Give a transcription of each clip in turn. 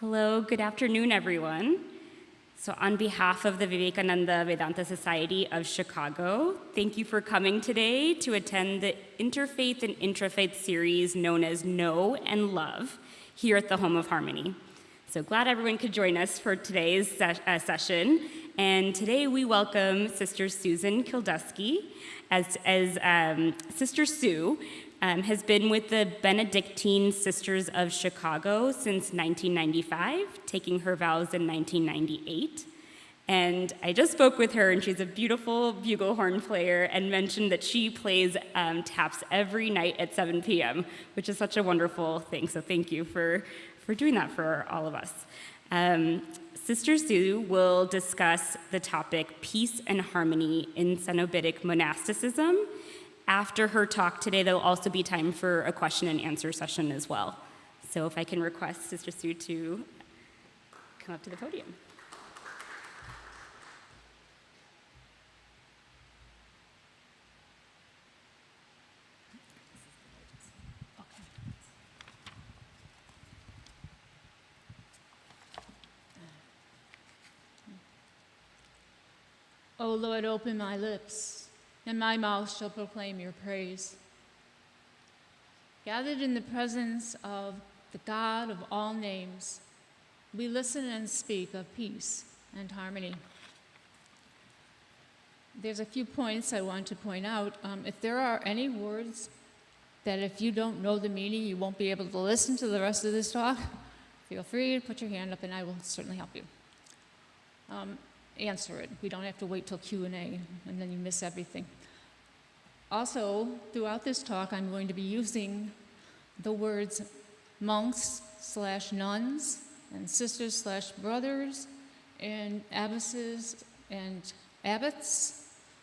Hello, good afternoon, everyone. So on behalf of the Vivekananda Vedanta Society of Chicago, thank you for coming today to attend the Interfaith and Intra-faith series known as Know and Love here at the Home of Harmony. So glad everyone could join us for today's session. And today we welcome Sister Susan Kilduski as Sister Sue has been with the Benedictine Sisters of Chicago since 1995, taking her vows in 1998. And I just spoke with her, and she's a beautiful buglehorn player and mentioned that she plays taps every night at 7 p.m., which is such a wonderful thing. So thank you for doing that for all of us. Sister Sue will discuss the topic Peace and Harmony in Cenobitic Monasticism. After her talk today, there will also be time for a question and answer session as well. So if I can request Sister Sue to come up to the podium. O Lord, open my lips, and my mouth shall proclaim your praise. Gathered in the presence of the God of all names, we listen and speak of peace and harmony. There's a few points I want to point out. If there are any words that if you don't know the meaning, you won't be able to listen to the rest of this talk, feel free to put your hand up and I will certainly help you. Answer it. We don't have to wait till Q&A and then you miss everything. Also, throughout this talk, I'm going to be using the words monks/nuns and sisters/brothers and abbesses and abbots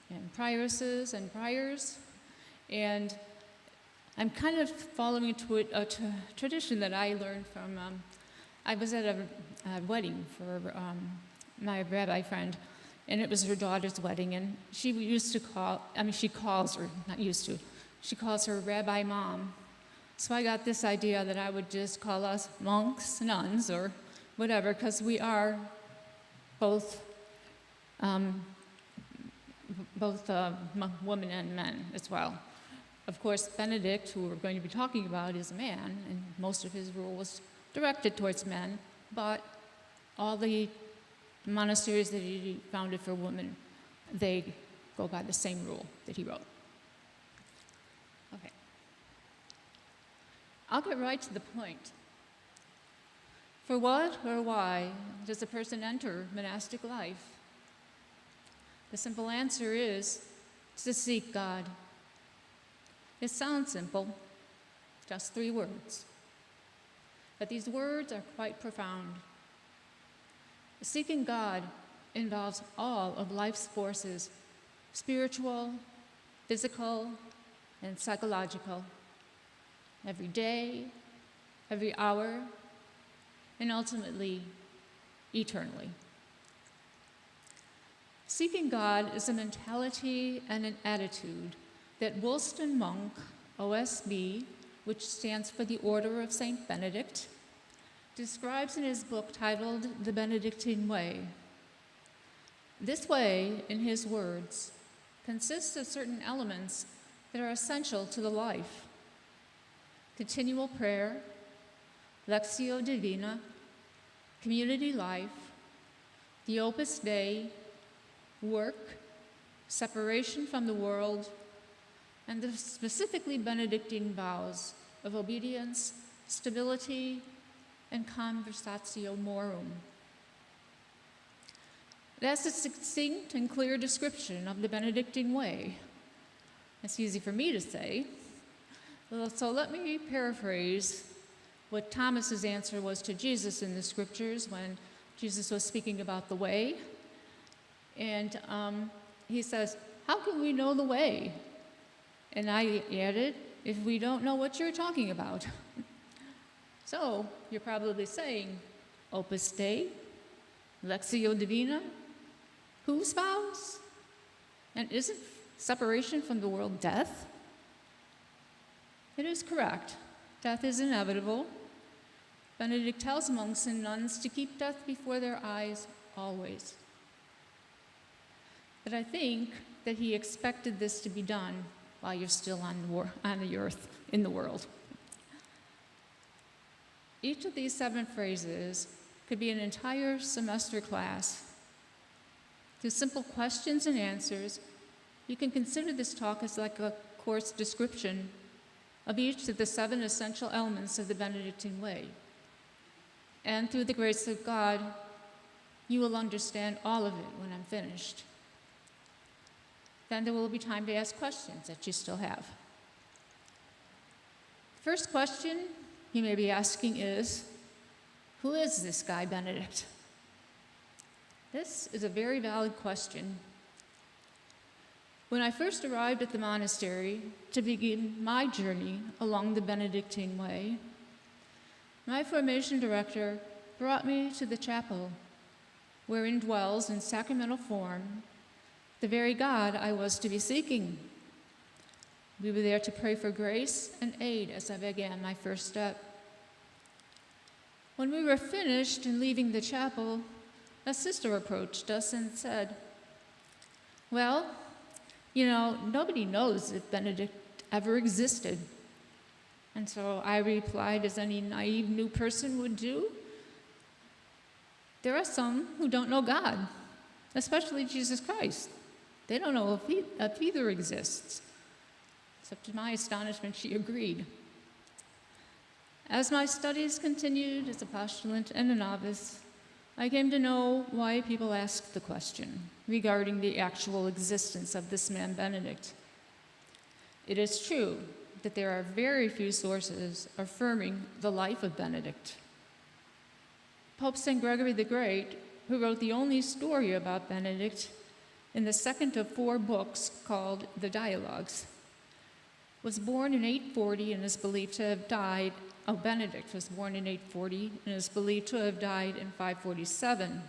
and prioresses and priors. And I'm kind of following a tradition that I learned from, I was at a wedding for my rabbi friend, and it was her daughter's wedding, and she used to she calls her Rabbi Mom. So I got this idea that I would just call us monks, nuns, or whatever, because we are both women and men as well. Of course, Benedict, who we're going to be talking about, is a man, and most of his rule was directed towards men, but all the monasteries that he founded for women, they go by the same rule that he wrote. Okay. I'll get right to the point. For what or why does a person enter monastic life? The simple answer is to seek God. It sounds simple, just 3 words. But these words are quite profound. Seeking God involves all of life's forces, spiritual, physical, and psychological, every day, every hour, and ultimately, eternally. Seeking God is a mentality and an attitude that Woolston Monk, OSB, which stands for the Order of St. Benedict, describes in his book titled The Benedictine Way. This way, in his words, consists of certain elements that are essential to the life: continual prayer, lectio divina, community life, the Opus Dei, work, separation from the world, and the specifically Benedictine vows of obedience, stability, and conversatio morum. That's a succinct and clear description of the Benedictine way. It's easy for me to say. So let me paraphrase what Thomas's answer was to Jesus in the scriptures when Jesus was speaking about the way. And he says, "How can we know the way?" And I added, "If we don't know what you're talking about." So you're probably saying, Opus Dei, lectio divina, whose vows? And isn't separation from the world death? It is correct. Death is inevitable. Benedict tells monks and nuns to keep death before their eyes always. But I think that he expected this to be done while you're still on the earth, in the world. Each of these 7 phrases could be an entire semester class. Through simple questions and answers, you can consider this talk as like a course description of each of the 7 essential elements of the Benedictine way. And through the grace of God, you will understand all of it when I'm finished. Then there will be time to ask questions that you still have. The first question you may be asking is, who is this guy Benedict? This is a very valid question. When I first arrived at the monastery to begin my journey along the Benedictine way, my formation director brought me to the chapel wherein dwells in sacramental form the very God I was to be seeking. We were there to pray for grace and aid as I began my first step. When we were finished and leaving the chapel, a sister approached us and said, "Well, nobody knows if Benedict ever existed." And so I replied, as any naive new person would do, "There are some who don't know God, especially Jesus Christ. They don't know if either exists." So to my astonishment, she agreed. As my studies continued as a postulant and a novice, I came to know why people asked the question regarding the actual existence of this man Benedict. It is true that there are very few sources affirming the life of Benedict. Pope St. Gregory the Great, who wrote the only story about Benedict in the second of 4 books called the Dialogues, was born in 840 and is believed to have died. Benedict was born in 840 and is believed to have died in 547.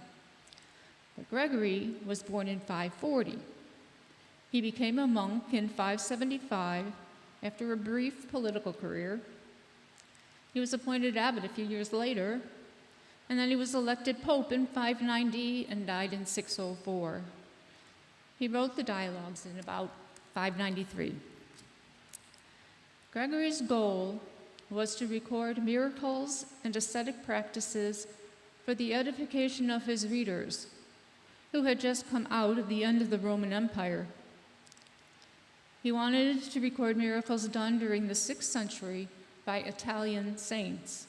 But Gregory was born in 540. He became a monk in 575 after a brief political career. He was appointed abbot a few years later, and then he was elected pope in 590 and died in 604. He wrote the Dialogues in about 593. Gregory's goal was to record miracles and ascetic practices for the edification of his readers, who had just come out of the end of the Roman Empire. He wanted to record miracles done during the 6th century by Italian saints.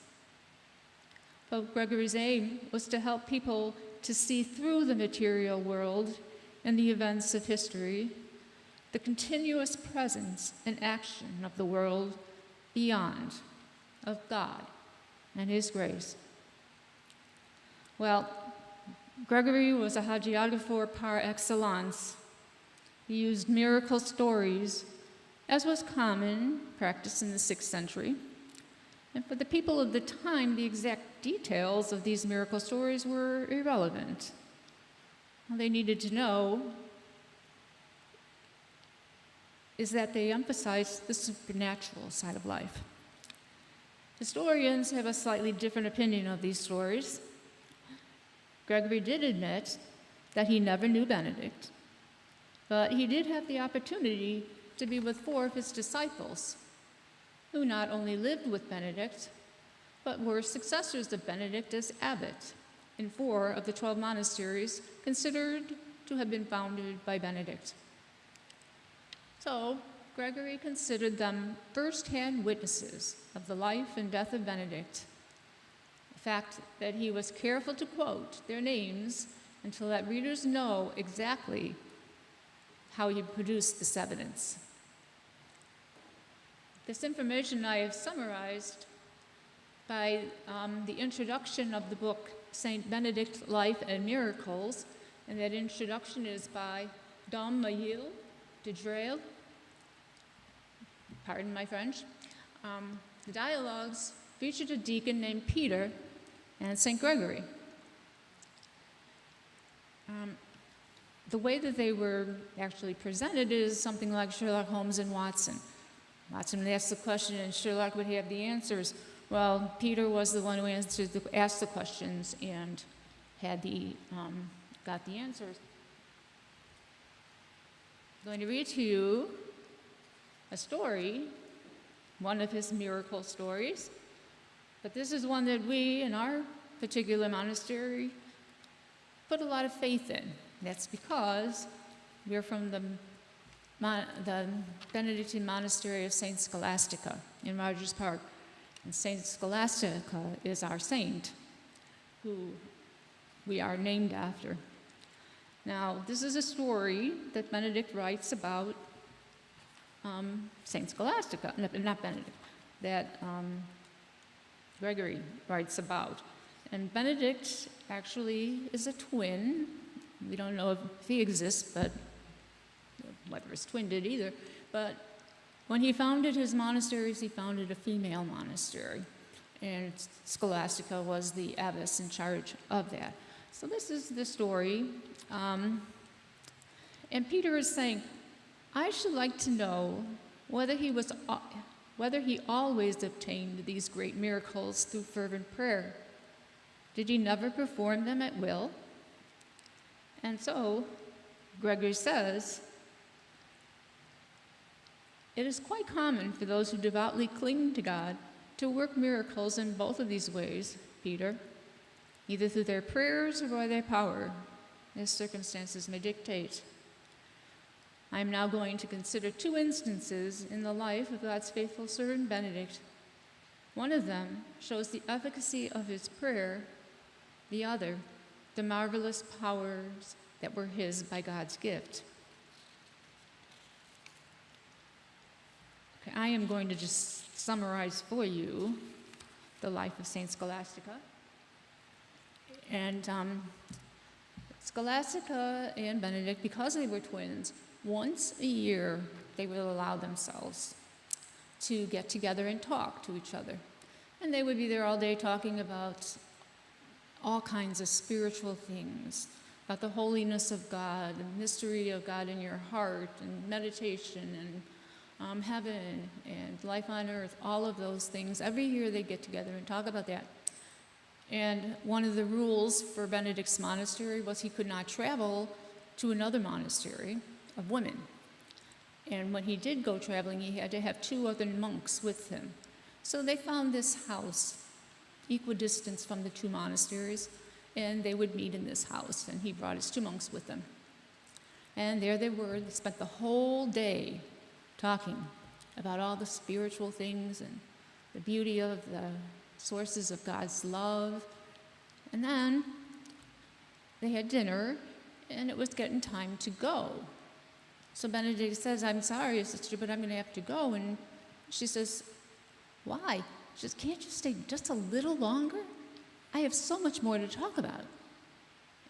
Pope Gregory's aim was to help people to see through the material world and the events of history, the continuous presence and action of the world beyond, of God and His grace. Well, Gregory was a hagiographer par excellence. He used miracle stories, as was common practice in the 6th century. And for the people of the time, the exact details of these miracle stories were irrelevant. All they needed to know is that they emphasized the supernatural side of life. Historians have a slightly different opinion of these stories. Gregory did admit that he never knew Benedict, but he did have the opportunity to be with 4 of his disciples, who not only lived with Benedict, but were successors of Benedict as abbot in 4 of the 12 monasteries considered to have been founded by Benedict. So Gregory considered them first-hand witnesses of the life and death of Benedict, the fact that he was careful to quote their names until that readers know exactly how he produced this evidence. This information I have summarized by the introduction of the book Saint Benedict, Life and Miracles, and that introduction is by Dom Mayil de Drail. Pardon my French. The Dialogues featured a deacon named Peter and St. Gregory. The way that they were actually presented is something like Sherlock Holmes and Watson. Watson would ask the question and Sherlock would have the answers. Well, Peter was the one who asked the questions and had got the answers. I'm going to read to you a story, one of his miracle stories. But this is one that we, in our particular monastery, put a lot of faith in. That's because we're from the Benedictine Monastery of St. Scholastica in Rogers Park. And St. Scholastica is our saint, who we are named after. Now, this is a story that Benedict writes about St. Scholastica, not Benedict, that Gregory writes about. And Benedict actually is a twin. We don't know if he exists, but whether his twin did either. But when he founded his monasteries, he founded a female monastery. And Scholastica was the abbess in charge of that. So this is the story. And Peter is saying, I should like to know whether he always obtained these great miracles through fervent prayer. Did he never perform them at will? And so Gregory says, it is quite common for those who devoutly cling to God to work miracles in both of these ways, Peter, either through their prayers or by their power, as circumstances may dictate. I am now going to consider two instances in the life of God's faithful servant Benedict. One of them shows the efficacy of his prayer, the other, the marvelous powers that were his by God's gift. Okay, I am going to just summarize for you the life of St. Scholastica. And Scholastica and Benedict, because they were twins, once a year they would allow themselves to get together and talk to each other. And they would be there all day talking about all kinds of spiritual things, about the holiness of God, the mystery of God in your heart, and meditation, and heaven, and life on earth, all of those things. Every year they get together and talk about that. And one of the rules for Benedict's monastery was he could not travel to another monastery of women. And when he did go traveling, he had to have 2 other monks with him. So they found this house, equidistant from the 2 monasteries, and they would meet in this house, and he brought his 2 monks with him. And there they were. They spent the whole day talking about all the spiritual things and the beauty of the sources of God's love. And then they had dinner, and it was getting time to go. So Benedict says, I'm sorry, sister, but I'm going to have to go. And she says, why? She says, can't you stay just a little longer? I have so much more to talk about.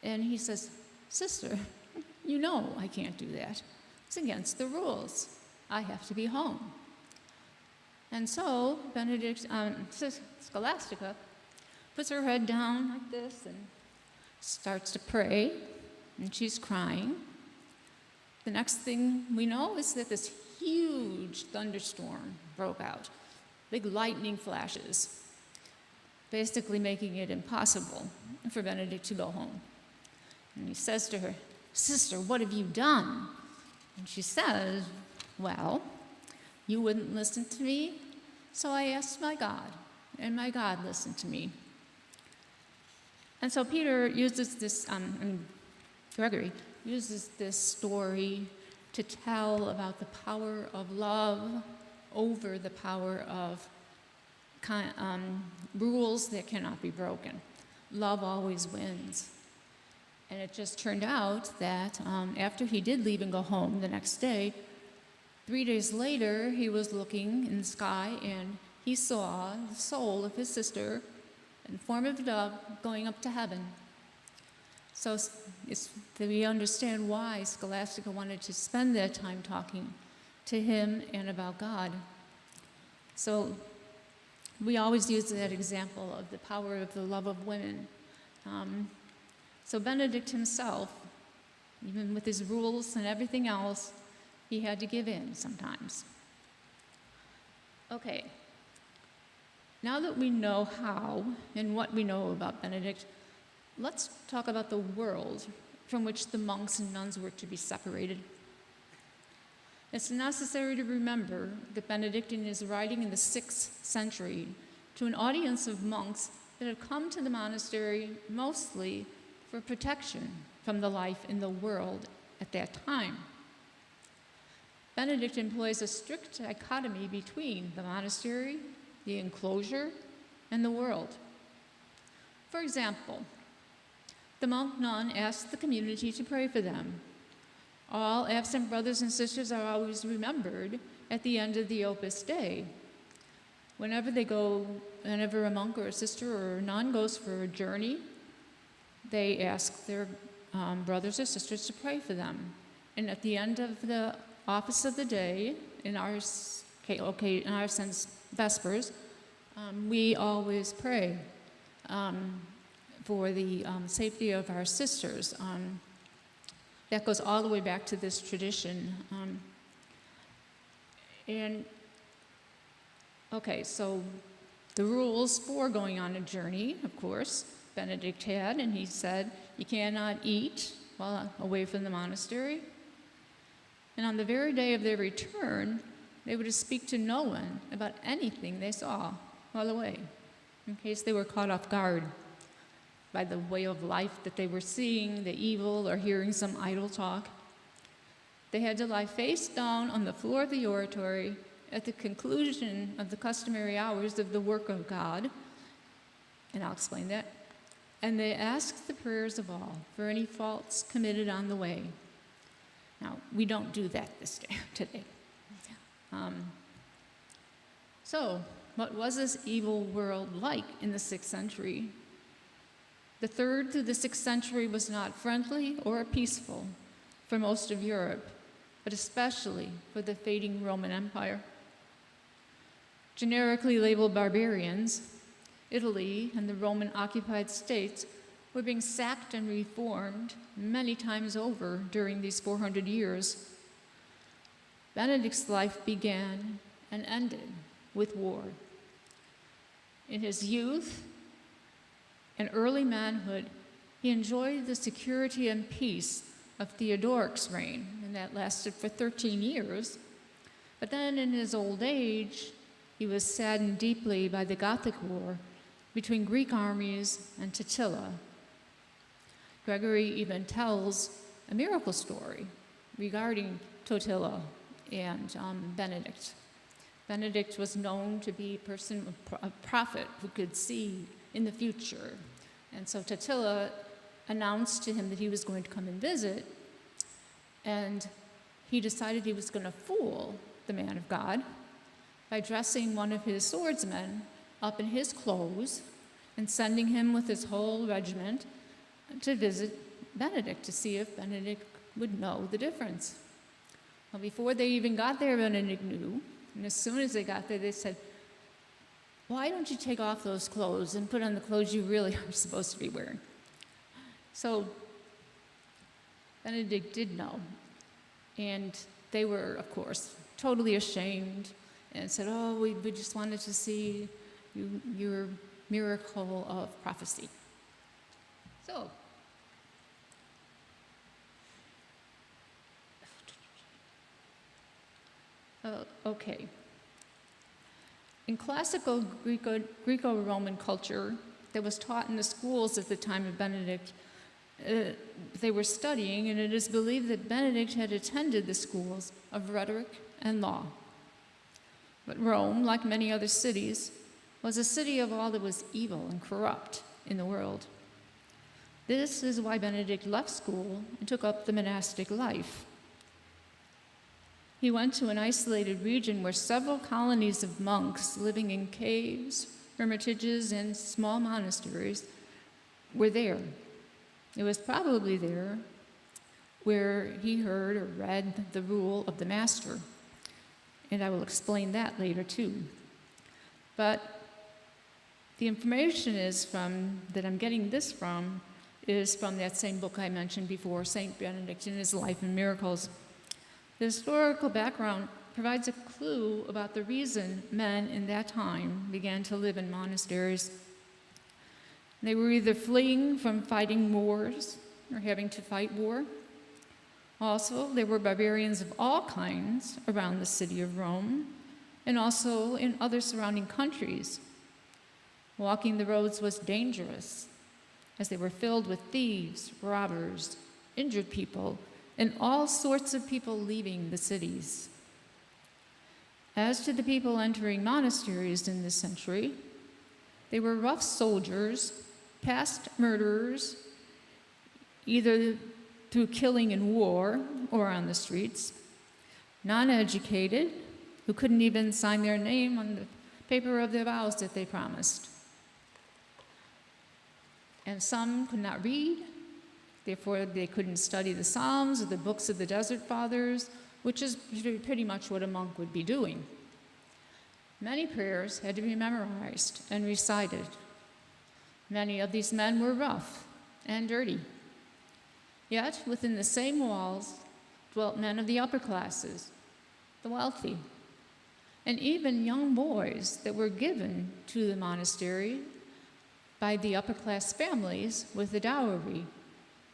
And he says, sister, you know I can't do that. It's against the rules. I have to be home. And so Scholastica puts her head down like this and starts to pray, and she's crying. The next thing we know is that this huge thunderstorm broke out, big lightning flashes, basically making it impossible for Benedict to go home. And he says to her, sister, what have you done? And she says, well, you wouldn't listen to me, so I asked my God, and my God listened to me. And so Peter uses this, Gregory uses this story to tell about the power of love over the power of rules that cannot be broken. Love always wins. And it just turned out that after he did leave and go home the next day, 3 days later, he was looking in the sky, and he saw the soul of his sister in the form of a dove going up to heaven. So we understand why Scholastica wanted to spend that time talking to him and about God. So we always use that example of the power of the love of women. So Benedict himself, even with his rules and everything else, he had to give in sometimes. Okay. Now that we know how and what we know about Benedict, let's talk about the world from which the monks and nuns were to be separated. It's necessary to remember that Benedict is writing in the 6th century to an audience of monks that had come to the monastery mostly for protection from the life in the world at that time. Benedict employs a strict dichotomy between the monastery, the enclosure, and the world. For example, the monk nun asks the community to pray for them. All absent brothers and sisters are always remembered at the end of the Opus Dei. Whenever a monk or a sister or a nun goes for a journey, they ask their brothers or sisters to pray for them. And at the end of the office of the day, in our sense, Vespers, we always pray for the safety of our sisters. That goes all the way back to this tradition. So the rules for going on a journey, of course, Benedict had, and he said, you cannot eat while away from the monastery. And on the very day of their return, they were to speak to no one about anything they saw while away, in case they were caught off guard by the way of life that they were seeing, the evil, or hearing some idle talk. They had to lie face down on the floor of the oratory at the conclusion of the customary hours of the work of God, and I'll explain that. And they asked the prayers of all for any faults committed on the way. Now, we don't do that today. So, what was this evil world like in the 6th century? The 3rd through the 6th century was not friendly or peaceful for most of Europe, but especially for the fading Roman Empire. Generically labeled barbarians, Italy and the Roman-occupied states were being sacked and reformed many times over during these 400 years. Benedict's life began and ended with war. In his youth and early manhood, he enjoyed the security and peace of Theodoric's reign, and that lasted for 13 years. But then in his old age, he was saddened deeply by the Gothic War between Greek armies and Totila. Gregory even tells a miracle story regarding Totila and Benedict. Benedict was known to be a prophet who could see in the future. And so Totila announced to him that he was going to come and visit, and he decided he was going to fool the man of God by dressing one of his swordsmen up in his clothes and sending him with his whole regiment to visit Benedict to see if Benedict would know the difference. Well, before they even got there, Benedict knew, and as soon as they got there, they said, why don't you take off those clothes and put on the clothes you really are supposed to be wearing? So Benedict did know, and they were, of course, totally ashamed and said, oh, we just wanted to see your miracle of prophecy. So, okay. In classical Greco-Roman culture that was taught in the schools at the time of Benedict, they were studying, and it is believed that Benedict had attended the schools of rhetoric and law. But Rome, like many other cities, was a city of all that was evil and corrupt in the world. This is why Benedict left school and took up the monastic life. He went to an isolated region where several colonies of monks living in caves, hermitages, and small monasteries were there. It was probably there where he heard or read the rule of the master, and I will explain that later too. But the information that I'm getting this from is from that same book I mentioned before, Saint Benedict and His Life and Miracles. The historical background provides a clue about the reason men in that time began to live in monasteries. They were either fleeing from fighting wars or having to fight war. Also, there were barbarians of all kinds around the city of Rome and also in other surrounding countries. Walking the roads was dangerous, as they were filled with thieves, robbers, injured people, and all sorts of people leaving the cities. As to the people entering monasteries in this century, they were rough soldiers, past murderers, either through killing in war or on the streets, non-educated, who couldn't even sign their name on the paper of their vows that they promised. And some could not read, therefore they couldn't study the Psalms or the books of the Desert Fathers, which is pretty much what a monk would be doing. Many prayers had to be memorized and recited. Many of these men were rough and dirty. Yet, within the same walls dwelt men of the upper classes, the wealthy, and even young boys that were given to the monastery by the upper class families with a dowry.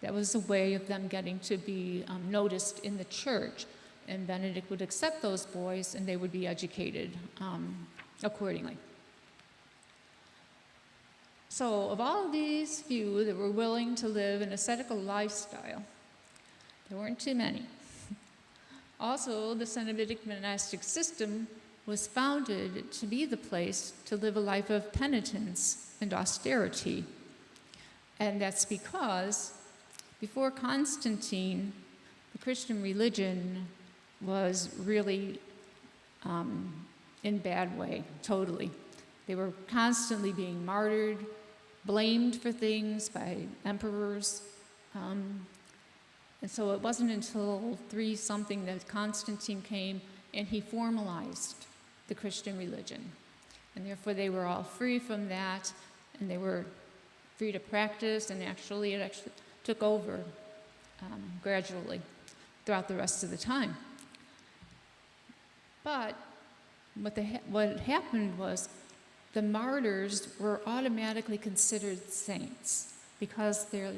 That was a way of them getting to be noticed in the church, and Benedict would accept those boys and they would be educated accordingly. So of all of these few that were willing to live an ascetical lifestyle, there weren't too many. Also, the Cenobitic monastic system was founded to be the place to live a life of penitence and austerity. And that's because before Constantine, the Christian religion was really in bad way, totally. They were constantly being martyred, blamed for things by emperors. And so it wasn't until 3-something that Constantine came and he formalized the Christian religion. And therefore they were all free from that, and they were free to practice, and it actually took over gradually throughout the rest of the time. But what happened was the martyrs were automatically considered saints because they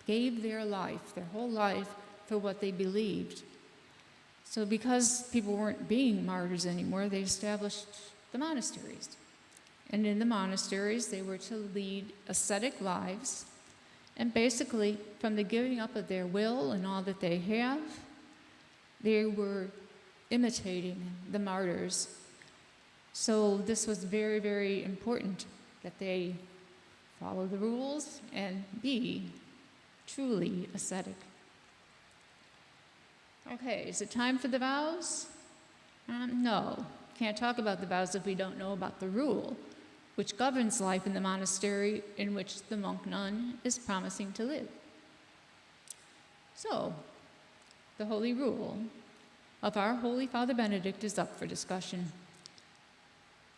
gave their life, their whole life, for what they believed. So because people weren't being martyrs anymore, they established the monasteries. And in the monasteries, they were to lead ascetic lives. And basically, from the giving up of their will and all that they have, they were imitating the martyrs. So this was very, very important that they follow the rules and be truly ascetic. Okay, is it time for the vows? No, can't talk about the vows if we don't know about the rule, which governs life in the monastery in which the monk nun is promising to live. So, the holy rule of our Holy Father Benedict is up for discussion.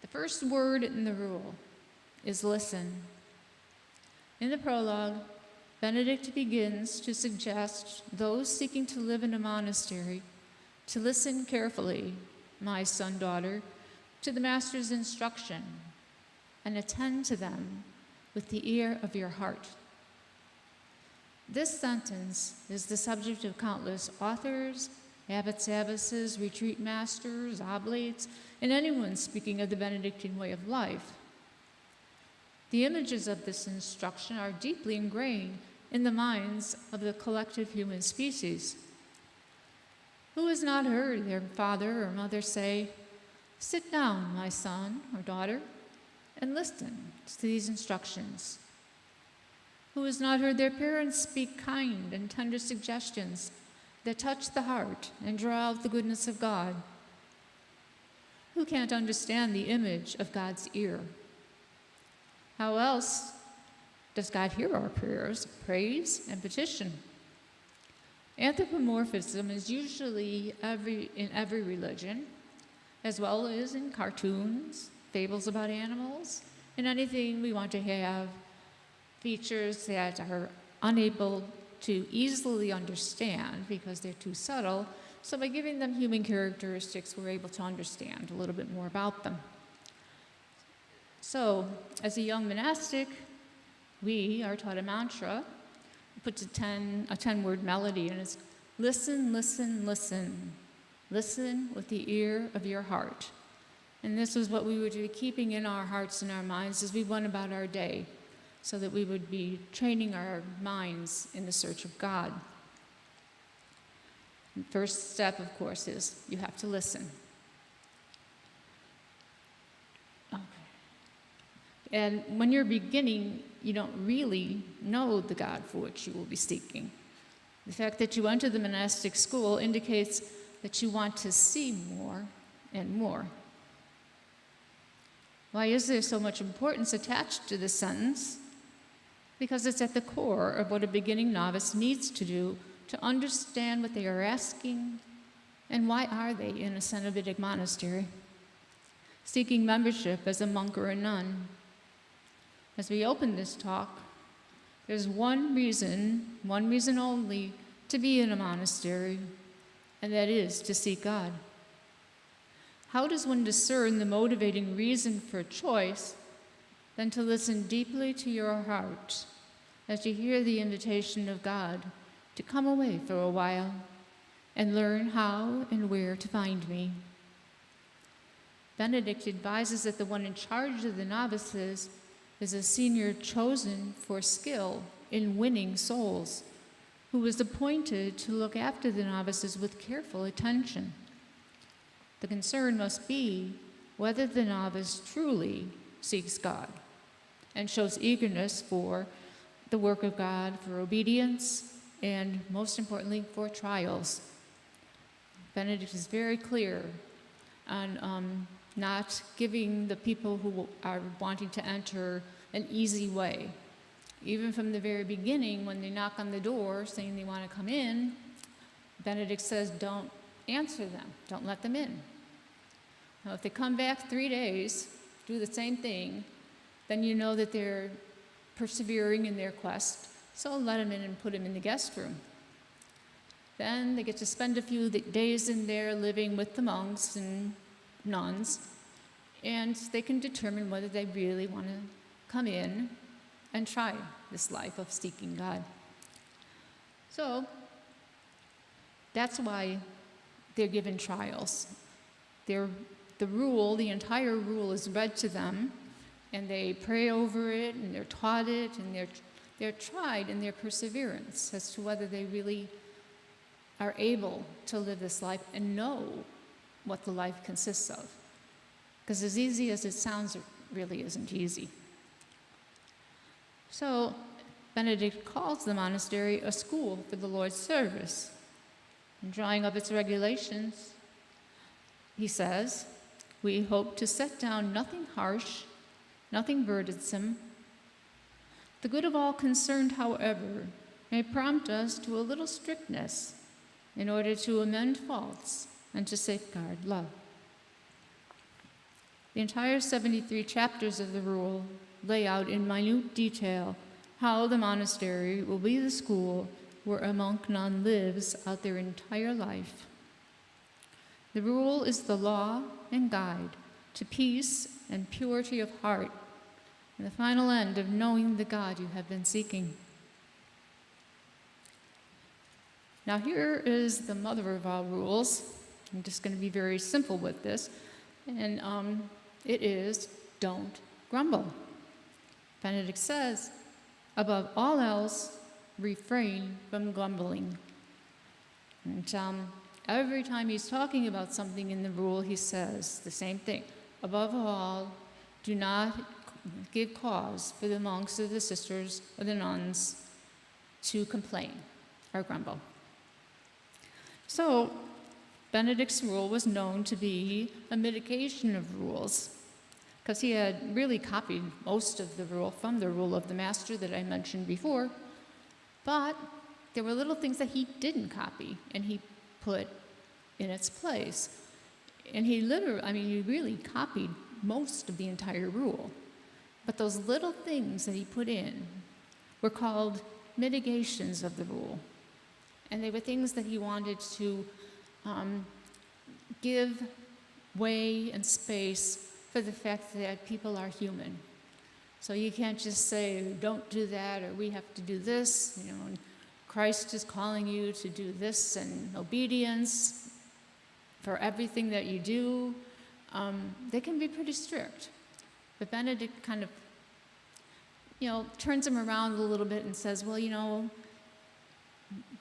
The first word in the rule is listen. In the prologue, Benedict begins to suggest those seeking to live in a monastery to listen carefully, my son, daughter, to the Master's instruction and attend to them with the ear of your heart. This sentence is the subject of countless authors, abbots, abbesses, retreat masters, oblates, and anyone speaking of the Benedictine way of life. The images of this instruction are deeply ingrained in the minds of the collective human species. Who has not heard their father or mother say, "Sit down, my son or daughter, and listen to these instructions"? Who has not heard their parents speak kind and tender suggestions that touch the heart and draw out the goodness of God? Who can't understand the image of God's ear? How else does God hear our prayers, praise, and petition? Anthropomorphism is usually in every religion, as well as in cartoons, fables about animals, and anything we want to have features that are unable to easily understand because they're too subtle, So by giving them human characteristics, we're able to understand a little bit more about them. So, as a young monastic, we are taught a mantra. It puts a 10-word melody, and it's listen, listen, listen. Listen with the ear of your heart. And this is what we would be keeping in our hearts and our minds as we went about our day, so that we would be training our minds in the search of God. The first step, of course, is you have to listen. Okay. And when you're beginning, you don't really know the God for which you will be seeking. The fact that you enter the monastic school indicates that you want to see more and more. Why is there so much importance attached to this sentence? Because it's at the core of what a beginning novice needs to do to understand what they are asking and why are they in a Cenobitic monastery, seeking membership as a monk or a nun. As we open this talk, there's one reason only, to be in a monastery, and that is to seek God. How does one discern the motivating reason for choice than to listen deeply to your heart as you hear the invitation of God to come away for a while and learn how and where to find me? Benedict advises that the one in charge of the novices is a senior chosen for skill in winning souls, who is appointed to look after the novices with careful attention. The concern must be whether the novice truly seeks God and shows eagerness for the work of God, for obedience, and most importantly, for trials. Benedict is very clear on not giving the people who are wanting to enter an easy way. Even from the very beginning, when they knock on the door saying they want to come in, Benedict says, don't answer them, don't let them in. Now, if they come back 3 days, do the same thing, then you know that they're persevering in their quest, so let them in and put them in the guest room. Then they get to spend a few days in there living with the monks and nuns, and they can determine whether they really want to come in and try this life of seeking God. So that's why they're given trials. The entire rule is read to them, and they pray over it, and they're taught it, and they're tried in their perseverance as to whether they really are able to live this life and know what the life consists of. Because as easy as it sounds, it really isn't easy. So Benedict calls the monastery a school for the Lord's service. And drawing up its regulations, he says, we hope to set down nothing harsh, nothing burdensome. The good of all concerned, however, may prompt us to a little strictness in order to amend faults and to safeguard love. The entire 73 chapters of the rule lay out in minute detail how the monastery will be the school where a monk nun lives out their entire life. The rule is the law and guide to peace and purity of heart, and the final end of knowing the God you have been seeking. Now here is the mother of all rules. I'm just going to be very simple with this, and it is don't grumble. Benedict says, above all else, refrain from grumbling. And every time he's talking about something in the rule, he says the same thing. Above all, do not give cause for the monks or the sisters or the nuns to complain or grumble. So Benedict's rule was known to be a mitigation of rules, because he had really copied most of the rule from the rule of the master that I mentioned before, but there were little things that he didn't copy and he put in its place. And he really copied most of the entire rule. But those little things that he put in were called mitigations of the rule. And they were things that he wanted to give way and space for the fact that people are human. So you can't just say, don't do that, or we have to do this. You know, and Christ is calling you to do this, and obedience for everything that you do. They can be pretty strict. But Benedict kind of, turns them around a little bit and says, well,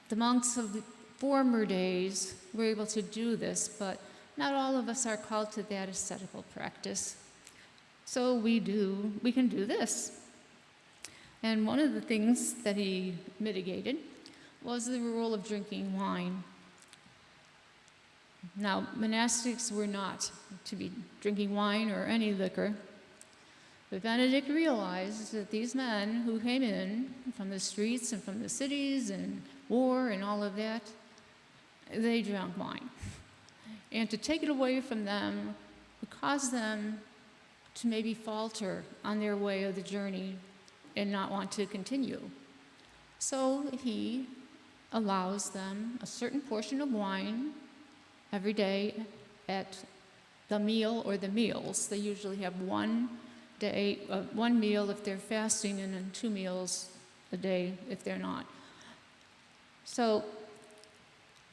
the monks of the former days were able to do this, but not all of us are called to that ascetical practice. So we can do this. And one of the things that he mitigated was the rule of drinking wine. Now, monastics were not to be drinking wine or any liquor, but Benedict realized that these men who came in from the streets and from the cities and war and all of that, they drank wine. And to take it away from them would cause them to maybe falter on their way of the journey and not want to continue. So he allows them a certain portion of wine every day at the meal or the meals. They usually have one meal if they're fasting, and then 2 meals a day if they're not. So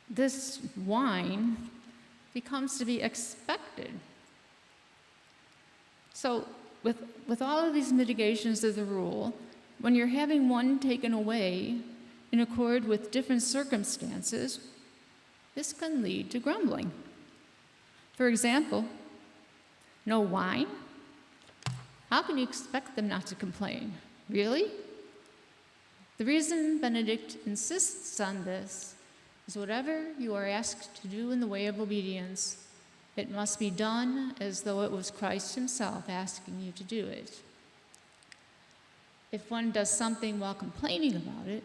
this wine becomes to be expected. So with all of these mitigations of the rule, when you're having one taken away in accord with different circumstances, this can lead to grumbling. For example, no wine? How can you expect them not to complain? Really? The reason Benedict insists on this is whatever you are asked to do in the way of obedience, it must be done as though it was Christ himself asking you to do it. If one does something while complaining about it,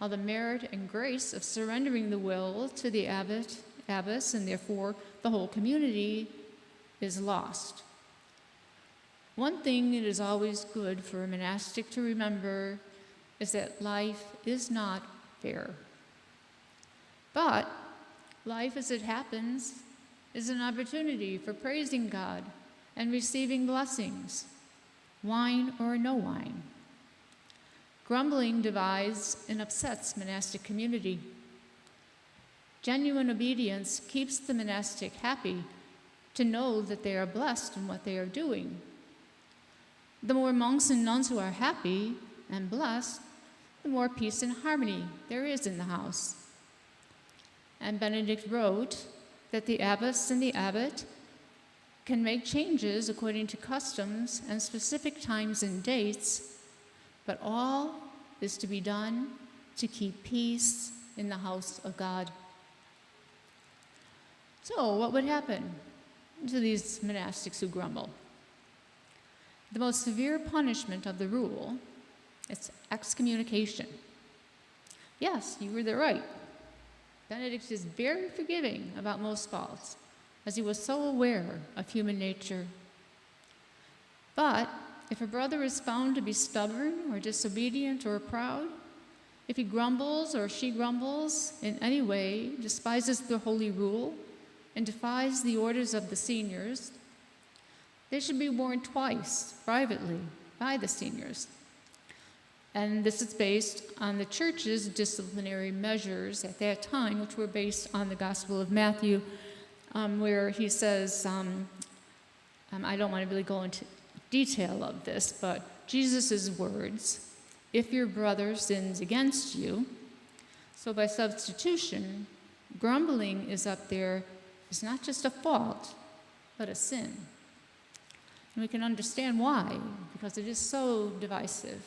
all the merit and grace of surrendering the will to the abbot, abbess, and therefore the whole community is lost. One thing it is always good for a monastic to remember is that life is not fair. But life as it happens is an opportunity for praising God and receiving blessings, wine or no wine. Grumbling divides and upsets monastic community. Genuine obedience keeps the monastic happy to know that they are blessed in what they are doing. The more monks and nuns who are happy and blessed, the more peace and harmony there is in the house. And Benedict wrote that the abbess and the abbot can make changes according to customs and specific times and dates, but all is to be done to keep peace in the house of God. So what would happen to these monastics who grumble? The most severe punishment of the rule is excommunication. Yes, you were right. Benedict is very forgiving about most faults, as he was so aware of human nature. But if a brother is found to be stubborn or disobedient or proud, if he grumbles or she grumbles in any way, despises the holy rule, and defies the orders of the seniors, they should be warned twice, privately, by the seniors. And this is based on the church's disciplinary measures at that time, which were based on the Gospel of Matthew, where he says, I don't want to really go into detail of this, but Jesus' words, if your brother sins against you, so by substitution, grumbling is up there, is not just a fault, but a sin. And we can understand why, because it is so divisive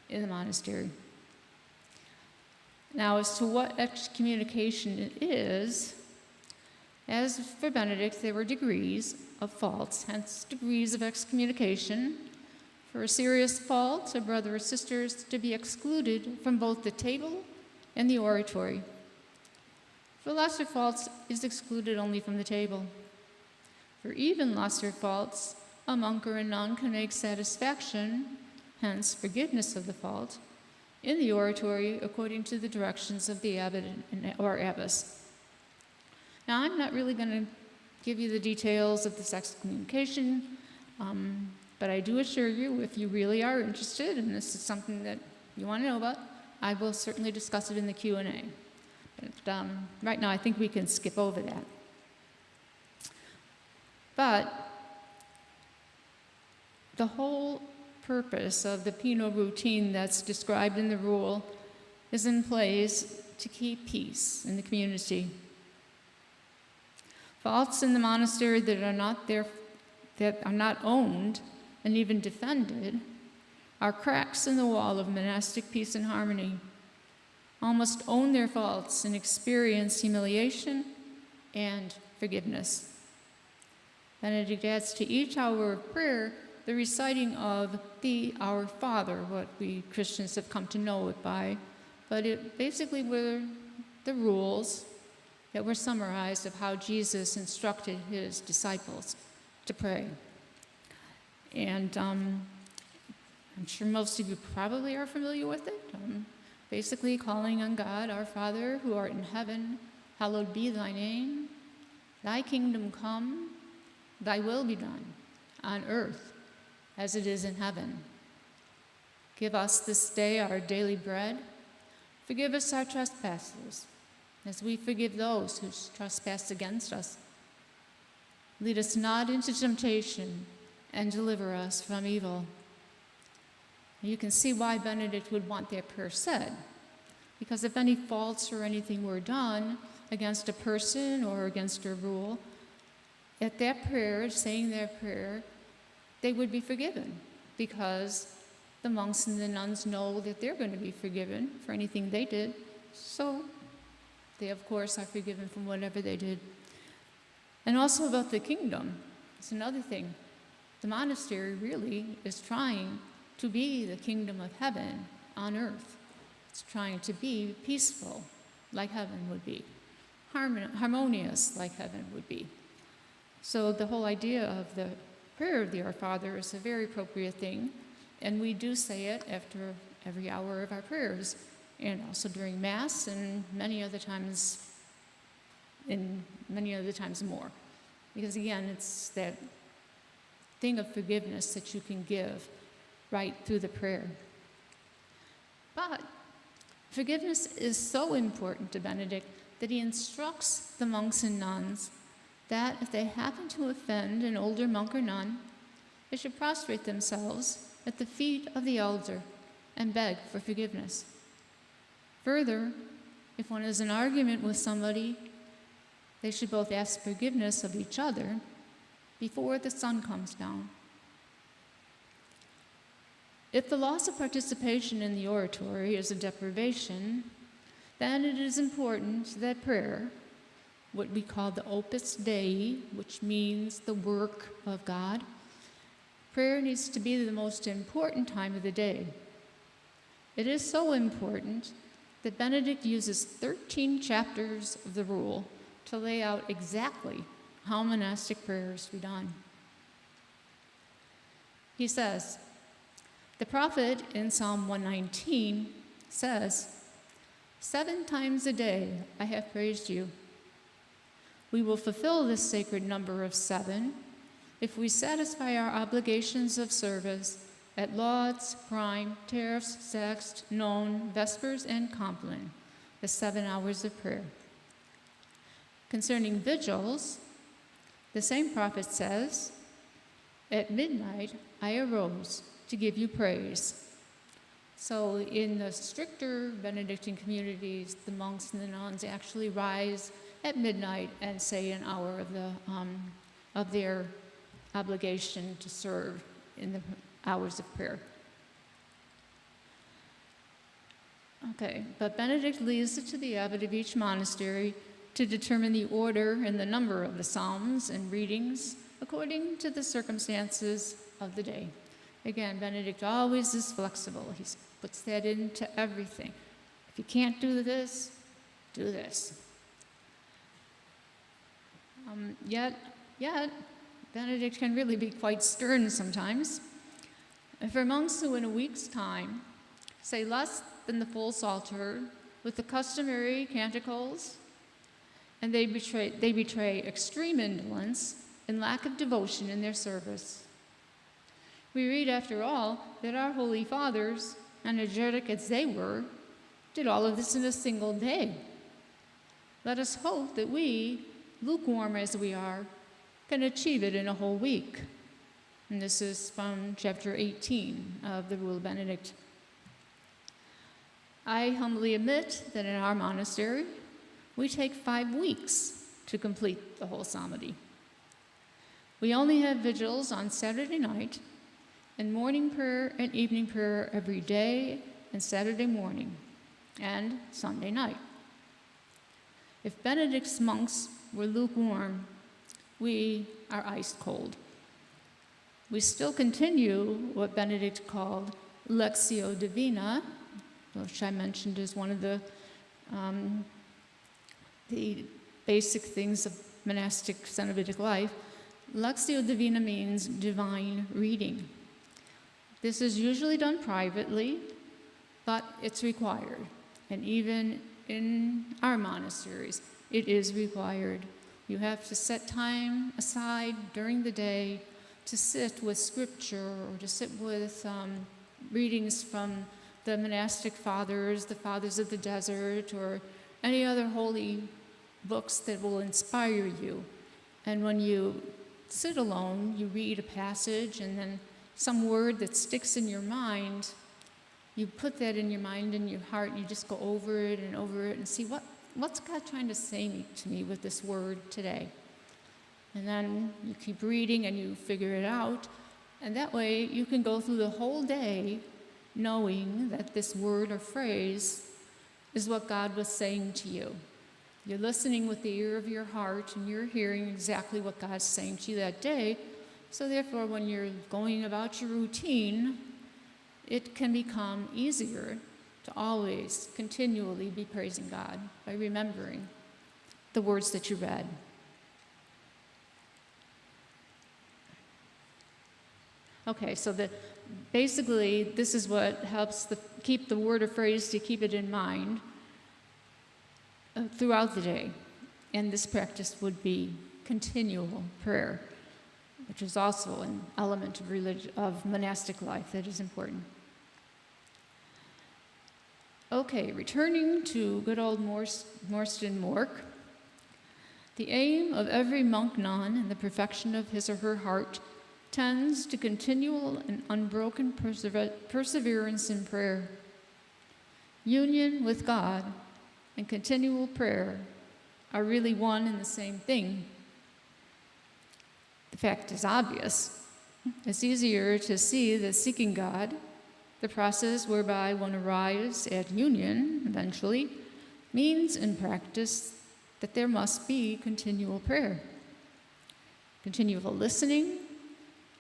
in the monastery. Now, as to what excommunication is, as for Benedict, there were degrees of faults, hence degrees of excommunication. For a serious fault, a brother or sister is to be excluded from both the table and the oratory. For lesser faults, is excluded only from the table. For even lesser faults, a monk or a nun can make satisfaction, hence forgiveness of the fault, in the oratory according to the directions of the abbot or abbess. Now, I'm not really going to give you the details of this excommunication, but I do assure you, if you really are interested and this is something that you want to know about, I will certainly discuss it in the Q&A. But right now, I think we can skip over that. But the whole purpose of the penal routine that's described in the rule is in place to keep peace in the community. Faults in the monastery that are not owned and even defended are cracks in the wall of monastic peace and harmony. All must own their faults and experience humiliation and forgiveness. Benedict adds to each hour of prayer the reciting of the Our Father, what we Christians have come to know it by, but it basically were the rules that were summarized of how Jesus instructed his disciples to pray. And I'm sure most of you probably are familiar with it. Basically calling on God, our Father, who art in heaven, hallowed be thy name. Thy kingdom come, thy will be done, on earth as it is in heaven. Give us this day our daily bread. Forgive us our trespasses, as we forgive those who trespass against us. Lead us not into temptation, and deliver us from evil. You can see why Benedict would want that prayer said, because if any faults or anything were done against a person or against a rule, at that prayer, saying that prayer, they would be forgiven, because the monks and the nuns know that they're going to be forgiven for anything they did, so they, of course, are forgiven from whatever they did. And also about the kingdom, it's another thing. The monastery really is trying to be the kingdom of heaven on earth. It's trying to be peaceful, like heaven would be, harmonious, like heaven would be. So the whole idea of the prayer of the Our Father is a very appropriate thing, and we do say it after every hour of our prayers, and also during Mass, and many other times more. Because again, it's that thing of forgiveness that you can give right through the prayer. But forgiveness is so important to Benedict that he instructs the monks and nuns that if they happen to offend an older monk or nun, they should prostrate themselves at the feet of the elder and beg for forgiveness. Further, if one has an argument with somebody, they should both ask forgiveness of each other before the sun comes down. If the loss of participation in the oratory is a deprivation, then it is important that prayer, what we call the Opus Dei, which means the work of God, prayer needs to be the most important time of the day. It is so important that Benedict uses 13 chapters of the rule to lay out exactly how monastic prayer is to be done. He says, the prophet in Psalm 119 says, 7 times a day I have praised you. We will fulfill this sacred number of 7 if we satisfy our obligations of service at lauds, prime, tariffs, sext, none, vespers, and compline, the 7 hours of prayer. Concerning vigils, the same prophet says, at midnight I arose to give you praise. So in the stricter Benedictine communities, the monks and the nuns actually rise at midnight and say an hour of their obligation to serve in the hours of prayer. Okay, but Benedict leaves it to the abbot of each monastery to determine the order and the number of the psalms and readings according to the circumstances of the day. Again, Benedict always is flexible. He puts that into everything. If you can't do this, do this. Yet, Benedict can really be quite stern sometimes. And for monks who in a week's time say less than the full psalter with the customary canticles, and they betray extreme indolence and lack of devotion in their service. We read, after all, that our holy fathers, energetic as they were, did all of this in a single day. Let us hope that we, lukewarm as we are, can achieve it in a whole week. And this is from chapter 18 of the Rule of Benedict. I humbly admit that in our monastery, we take 5 weeks to complete the whole psalmody. We only have vigils on Saturday night, and morning prayer and evening prayer every day and Saturday morning and Sunday night. If Benedict's monks were lukewarm, we are ice cold. We still continue what Benedict called Lectio Divina, which I mentioned as one of the basic things of monastic Cenobitic life. Lectio Divina means divine reading. This is usually done privately, but it's required. And even in our monasteries, it is required. You have to set time aside during the day to sit with scripture or to sit with readings from the monastic fathers, the fathers of the desert, or any other holy books that will inspire you. And when you sit alone, you read a passage and then some word that sticks in your mind, you put that in your mind and your heart, and you just go over it and see what's God trying to say to me with this word today. And then you keep reading and you figure it out, and that way you can go through the whole day knowing that this word or phrase is what God was saying to you. You're listening with the ear of your heart, and you're hearing exactly what God's saying to you that day. So therefore, when you're going about your routine, it can become easier to always continually be praising God by remembering the words that you read. Okay, so basically this is what helps keep the word or phrase, to keep it in mind throughout the day. And this practice would be continual prayer, which is also an element of monastic life that is important. Okay, returning to good old Morstan Mork. The aim of every monk nun in the perfection of his or her heart tends to continual and unbroken perseverance in prayer. Union with God and continual prayer are really one and the same thing. The fact is obvious. It's easier to see that seeking God, the process whereby one arrives at union eventually, means in practice that there must be continual prayer, continual listening,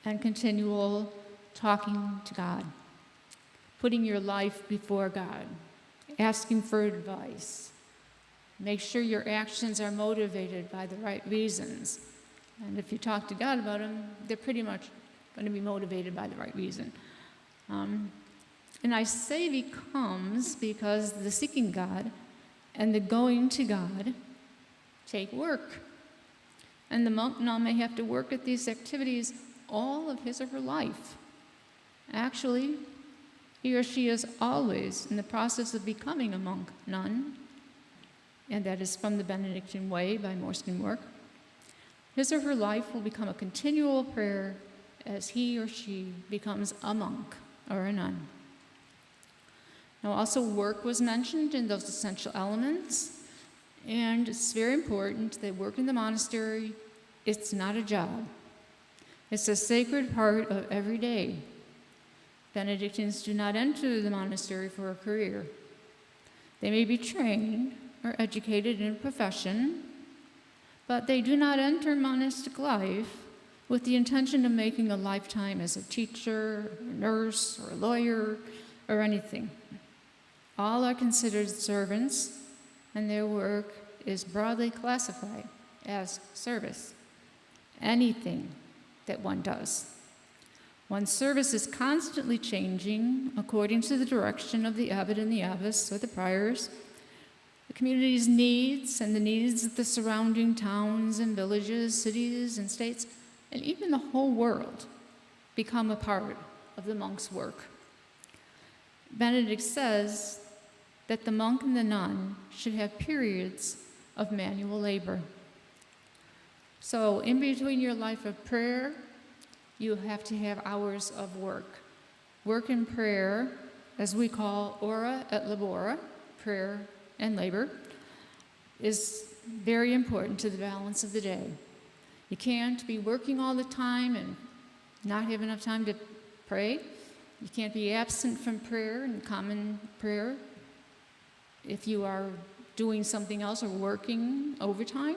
and continual talking to God, putting your life before God, asking for advice. Make sure your actions are motivated by the right reasons. And if you talk to God about them, they're pretty much going to be motivated by the right reason. And I say becomes because the seeking God and the going to God take work. And the monk nun may have to work at these activities all of his or her life. Actually, he or she is always in the process of becoming a monk nun, and that is from the Benedictine Way by Morstan Mork. His or her life will become a continual prayer as he or she becomes a monk or a nun. Now, also work was mentioned in those essential elements, and it's very important that work in the monastery, it's not a job. It's a sacred part of every day. Benedictines do not enter the monastery for a career. They may be trained or educated in a profession, but they do not enter monastic life with the intention of making a lifetime as a teacher, a nurse, or a lawyer, or anything. All are considered servants, and their work is broadly classified as service. Anything that one does. One's service is constantly changing according to the direction of the abbot and the abbess or the priors, The community's needs and the needs of the surrounding towns and villages, cities and states, and even the whole world become a part of the monk's work. Benedict says that the monk and the nun should have periods of manual labor. So in between your life of prayer, you have to have hours of work. Work and prayer, as we call ora et labora, prayer and labor, is very important to the balance of the day. You can't be working all the time and not have enough time to pray. You can't be absent from prayer and common prayer if you are doing something else or working overtime.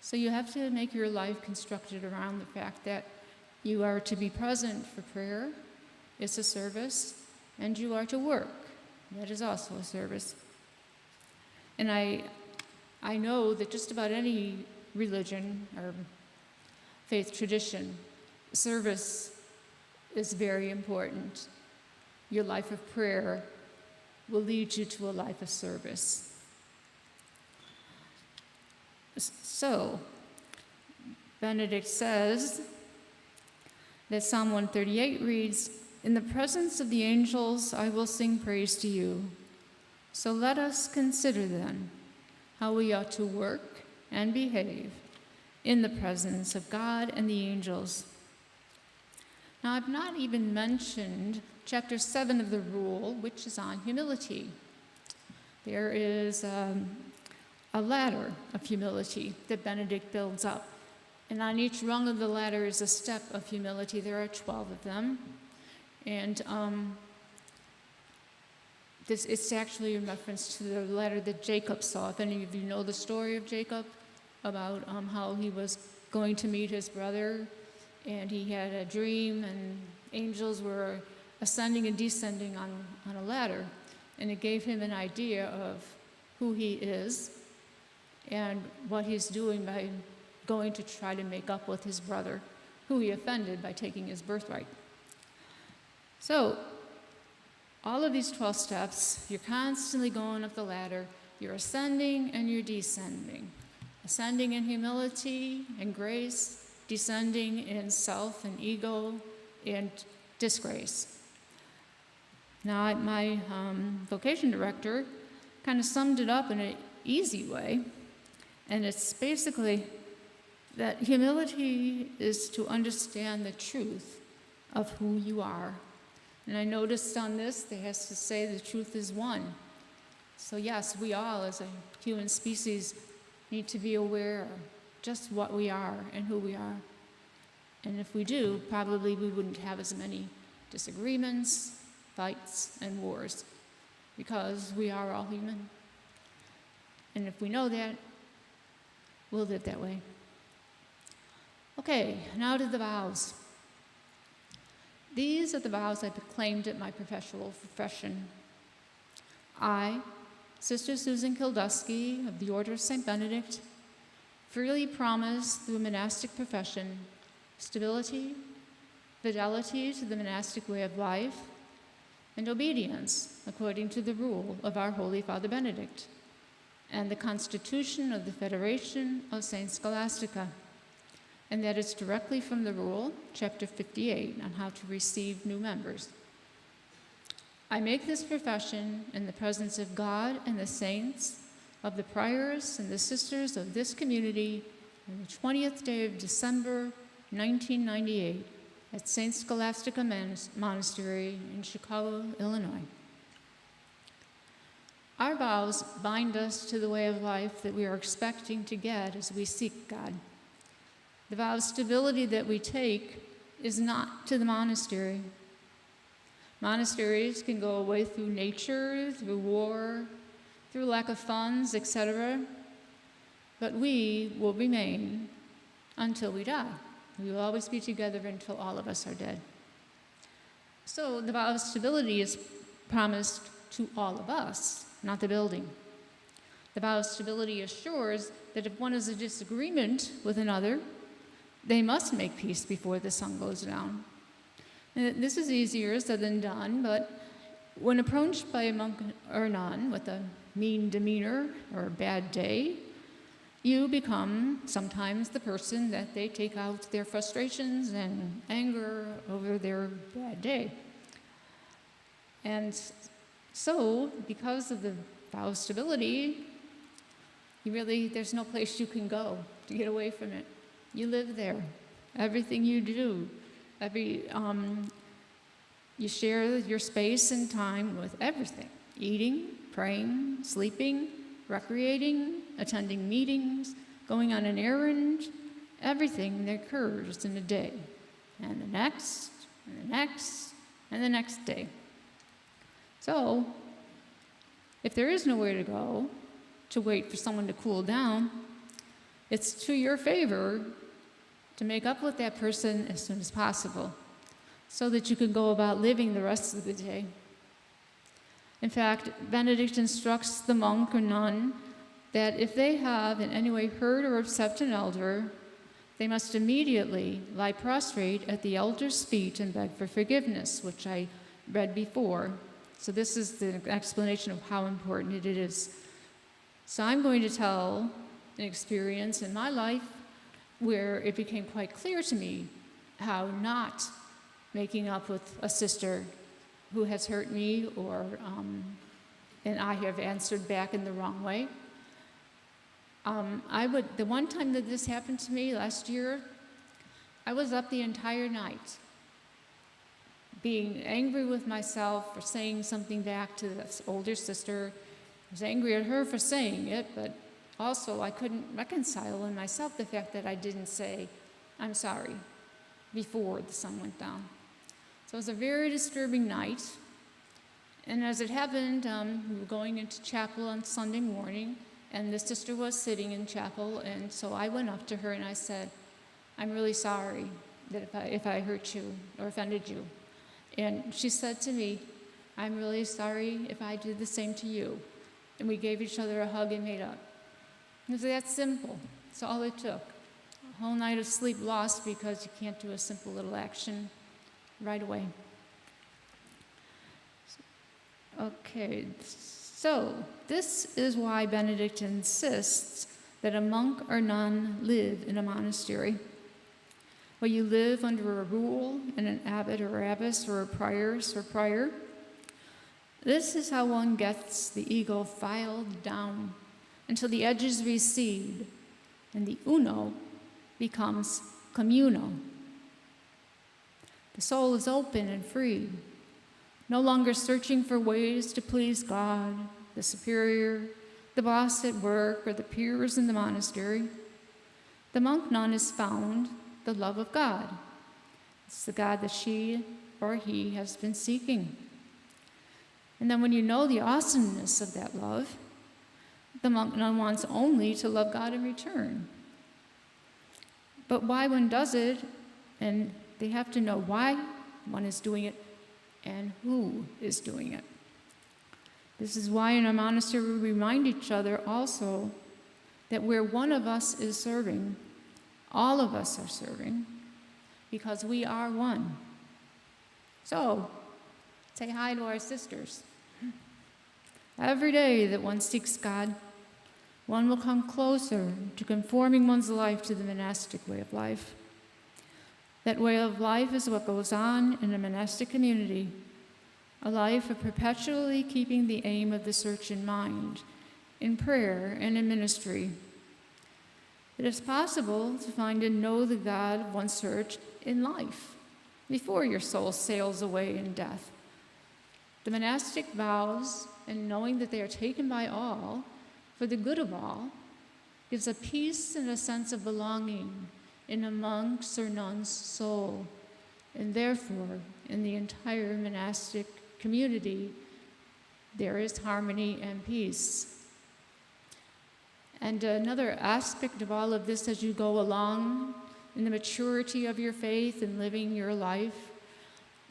So you have to make your life constructed around the fact that you are to be present for prayer. It's a service, and you are to work. That is also a service. And I know that just about any religion or faith tradition, service is very important. Your life of prayer will lead you to a life of service. So, Benedict says that Psalm 138 reads, "In the presence of the angels I will sing praise to you. So let us consider then how we ought to work and behave in the presence of God and the angels." Now, I've not even mentioned chapter 7 of the rule, which is on humility. There is a ladder of humility that Benedict builds up. And on each rung of the ladder is a step of humility. There are 12 of them. And it's actually in reference to the ladder that Jacob saw. If any of you know the story of Jacob, about how he was going to meet his brother, and he had a dream, and angels were ascending and descending on a ladder. And it gave him an idea of who he is and what he's doing by going to try to make up with his brother, who he offended by taking his birthright. So, all of these 12 steps, you're constantly going up the ladder. You're ascending and you're descending. Ascending in humility and grace, descending in self and ego and disgrace. Now, my vocation director kind of summed it up in an easy way, and it's basically that humility is to understand the truth of who you are. And I noticed on this, it has to say the truth is one. So yes, we all as a human species need to be aware of just what we are and who we are. And if we do, probably we wouldn't have as many disagreements, fights, and wars, because we are all human. And if we know that, we'll live that way. Okay, now to the vows. These are the vows I proclaimed at my professional profession. I, Sister Susan Kilduski of the Order of St. Benedict, freely promise through monastic profession stability, fidelity to the monastic way of life, and obedience according to the rule of our Holy Father Benedict and the Constitution of the Federation of St. Scholastica. And that is directly from the rule, chapter 58, on how to receive new members. I make this profession in the presence of God and the saints, of the priors and the sisters of this community on the 20th day of December, 1998, at St. Scholastica Monastery in Chicago, Illinois. Our vows bind us to the way of life that we are expecting to get as we seek God. The vow of stability that we take is not to the monastery. Monasteries can go away through nature, through war, through lack of funds, etc. But we will remain until we die. We will always be together until all of us are dead. So the vow of stability is promised to all of us, not the building. The vow of stability assures that if one is in disagreement with another, they must make peace before the sun goes down. And this is easier said than done, but when approached by a monk or nun with a mean demeanor or a bad day, you become sometimes the person that they take out their frustrations and anger over their bad day. And so, because of the vow of stability, there's no place you can go to get away from it. You live there. Everything you do, you share your space and time with everything. Eating, praying, sleeping, recreating, attending meetings, going on an errand, everything that occurs in a day. And the next, and the next, and the next day. So, if there is nowhere to go, to wait for someone to cool down, it's to your favor to make up with that person as soon as possible so that you can go about living the rest of the day. In fact, Benedict instructs the monk or nun that if they have in any way hurt or upset an elder, they must immediately lie prostrate at the elder's feet and beg for forgiveness, which I read before. So this is the explanation of how important it is. So I'm going to tell an experience in my life where it became quite clear to me how not making up with a sister who has hurt me and I have answered back in the wrong way. The one time that this happened to me last year, I was up the entire night being angry with myself for saying something back to this older sister. I was angry at her for saying it, but also I couldn't reconcile in myself the fact that I didn't say, I'm sorry, before the sun went down. So it was a very disturbing night. And as it happened, we were going into chapel on Sunday morning, and the sister was sitting in chapel, and so I went up to her and I said, I'm really sorry that if I hurt you or offended you. And she said to me, I'm really sorry if I did the same to you. And we gave each other a hug and made up. It was that simple. That's all it took. A whole night of sleep lost because you can't do a simple little action right away. Okay, so this is why Benedict insists that a monk or nun live in a monastery. Where you live under a rule and an abbot or abbess or a prioress or prior. This is how one gets the ego filed down until the edges recede and the uno becomes communal. The soul is open and free, no longer searching for ways to please God, the superior, the boss at work, or the peers in the monastery. The monk nun has found the love of God. It's the God that she or he has been seeking. And then when you know the awesomeness of that love, the monk nun wants only to love God in return. But why one does it, and they have to know why one is doing it and who is doing it. This is why in our monastery we remind each other also that where one of us is serving, all of us are serving, because we are one. So, say hi to our sisters. Every day that one seeks God, one will come closer to conforming one's life to the monastic way of life. That way of life is what goes on in a monastic community, a life of perpetually keeping the aim of the search in mind, in prayer and in ministry. It is possible to find and know the God of one's search in life, before your soul sails away in death. The monastic vows, and knowing that they are taken by all, for the good of all, gives a peace and a sense of belonging in a monk's or nun's soul, and therefore, in the entire monastic community, there is harmony and peace. And another aspect of all of this as you go along in the maturity of your faith and living your life,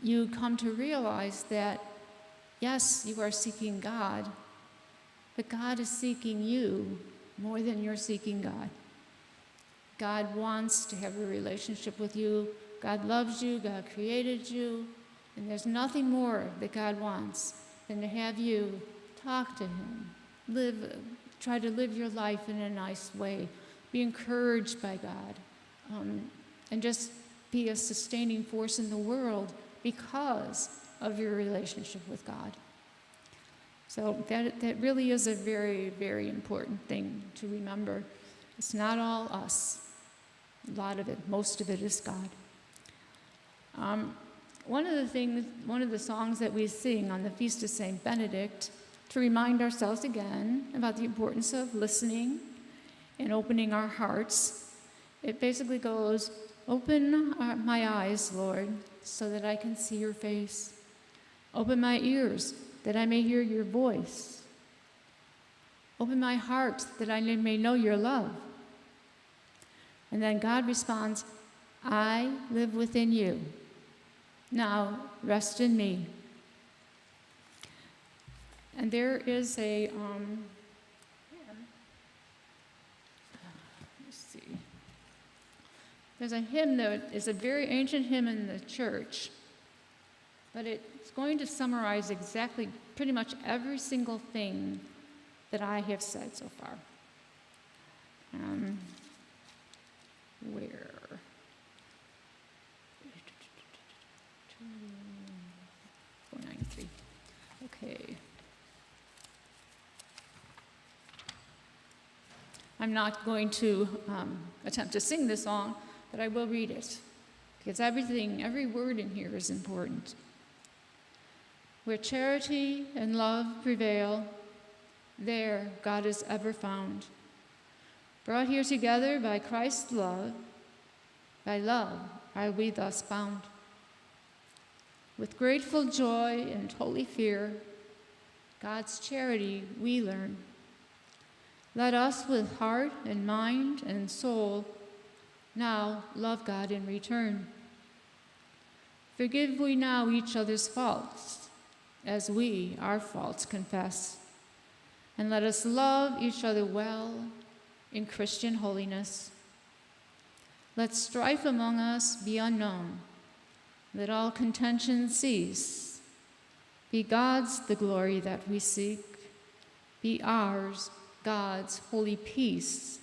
you come to realize that, yes, you are seeking God, but God is seeking you more than you're seeking God. God wants to have a relationship with you. God loves you, God created you, and there's nothing more that God wants than to have you talk to him, try to live your life in a nice way, be encouraged by God, and just be a sustaining force in the world because of your relationship with God. So that really is a very, very important thing to remember. It's not all us. A lot of it, most of it is God. One of the songs that we sing on the Feast of St. Benedict, to remind ourselves again about the importance of listening and opening our hearts, it basically goes, "Open my eyes, Lord, so that I can see your face. Open my ears, that I may hear your voice. Open my heart, that I may know your love." And then God responds, "I live within you. Now rest in me." And there is a, let's see. There's a hymn that is a very ancient hymn in the church, but it's going to summarize exactly pretty much every single thing that I have said so far. Where? 493. Okay. I'm not going to attempt to sing this song, but I will read it, because every word in here is important. Where charity and love prevail, there God is ever found. Brought here together by Christ's love, by love are we thus bound. With grateful joy and holy fear, God's charity we learn. Let us with heart and mind and soul now love God in return. Forgive we now each other's faults, as we our faults confess. And let us love each other well in Christian holiness. Let strife among us be unknown. Let all contention cease. Be God's the glory that we seek. Be ours God's holy peace.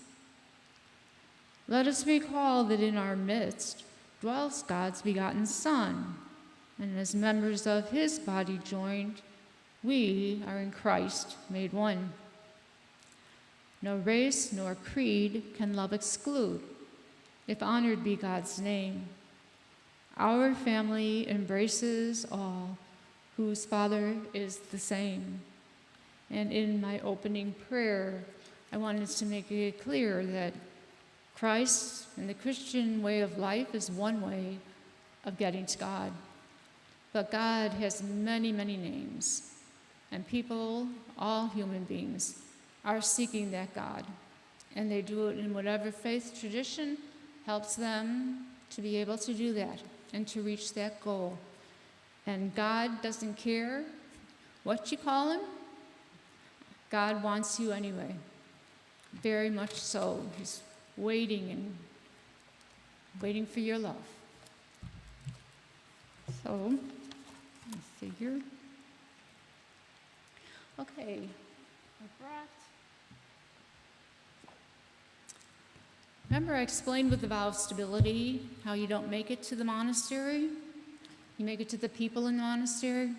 Let us recall that in our midst dwells God's begotten Son, and as members of his body joined, we are in Christ made one. No race nor creed can love exclude, if honored be God's name. Our family embraces all, whose Father is the same. And in my opening prayer, I wanted to make it clear that Christ and the Christian way of life is one way of getting to God. But God has many, many names, and people, all human beings, are seeking that God. And they do it in whatever faith tradition helps them to be able to do that and to reach that goal. And God doesn't care what you call him. God wants you anyway, very much so. He's waiting for your love. So, let's see here. Okay, remember I explained with the vow of stability how you don't make it to the monastery, you make it to the people in the monastery?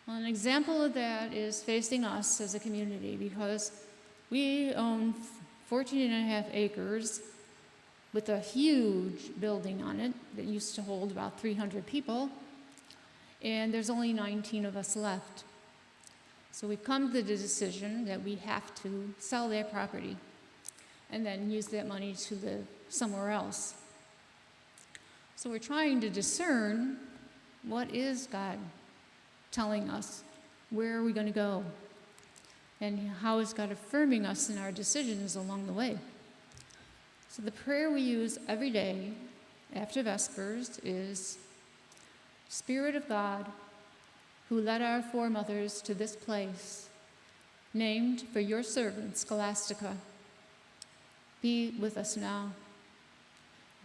Well, an example of that is facing us as a community, because we own 14.5 acres with a huge building on it that used to hold about 300 people, and there's only 19 of us left. So we've come to the decision that we have to sell that property and then use that money to live somewhere else. So we're trying to discern, what is God telling us? Where are we going to go? And how is God affirming us in our decisions along the way? So the prayer we use every day after Vespers is, Spirit of God, who led our foremothers to this place, named for your servant Scholastica, be with us now.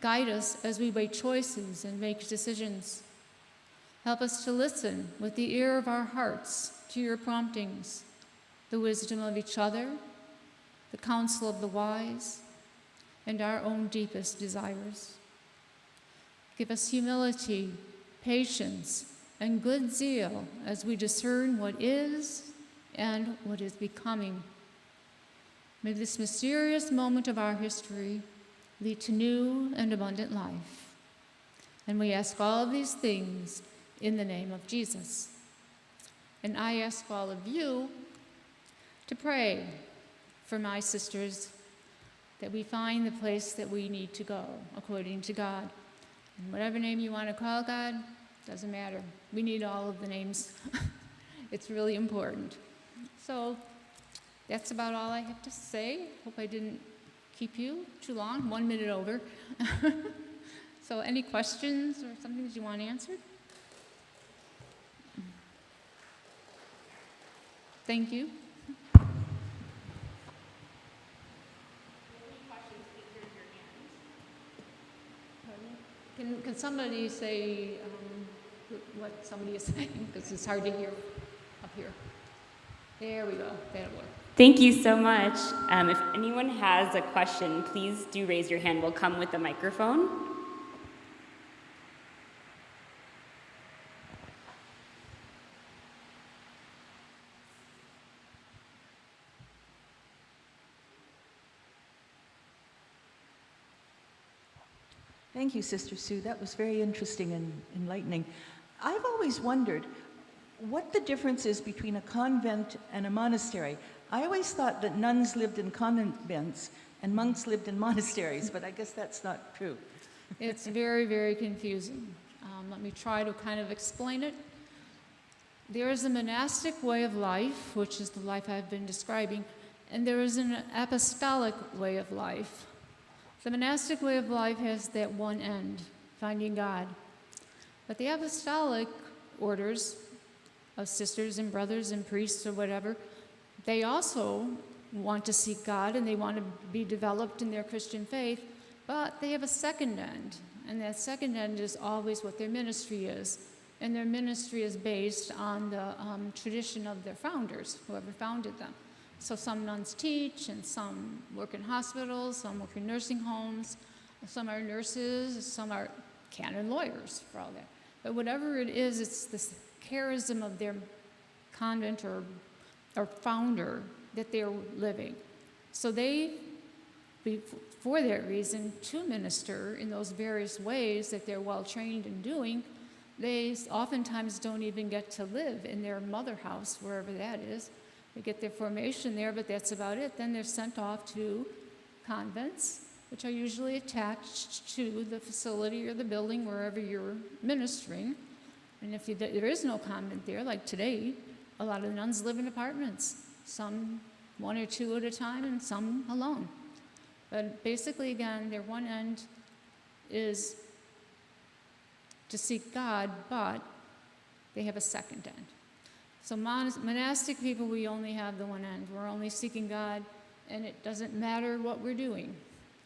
Guide us as we weigh choices and make decisions. Help us to listen with the ear of our hearts to your promptings, the wisdom of each other, the counsel of the wise, and our own deepest desires. Give us humility, patience, and good zeal as we discern what is and what is becoming. May this mysterious moment of our history lead to new and abundant life. And we ask all of these things in the name of Jesus. And I ask all of you to pray for my sisters, that we find the place that we need to go according to God. And whatever name you want to call God, doesn't matter. We need all of the names. It's really important. So that's about all I have to say. Hope I didn't keep you too long, 1 minute over. So any questions or something that you want answered? Thank you. Can somebody say what somebody is saying? Because it's hard to hear up here. There we go. That'll work. Thank you so much. If anyone has a question, please do raise your hand. We'll come with the microphone. Thank you, Sister Sue. That was very interesting and enlightening. I've always wondered what the difference is between a convent and a monastery. I always thought that nuns lived in convents and monks lived in monasteries, but I guess that's not true. It's very, very confusing. Let me try to kind of explain it. There is a monastic way of life, which is the life I've been describing, and there is an apostolic way of life. The monastic way of life has that one end, finding God. But the apostolic orders of sisters and brothers and priests or whatever, they also want to seek God and they want to be developed in their Christian faith, but they have a second end. And that second end is always what their ministry is. And their ministry is based on the tradition of their founders, whoever founded them. So some nuns teach, and some work in hospitals, some work in nursing homes, some are nurses, some are canon lawyers for all that. But whatever it is, it's this charism of their convent or founder that they're living. So they, for that reason, to minister in those various ways that they're well trained in doing, they oftentimes don't even get to live in their mother house, wherever that is. They get their formation there, but that's about it. Then they're sent off to convents, which are usually attached to the facility or the building wherever you're ministering. And if there is no convent there, like today, a lot of nuns live in apartments, some one or two at a time and some alone. But basically, again, their one end is to seek God, but they have a second end. So monastic people, we only have the one end. We're only seeking God, and it doesn't matter what we're doing.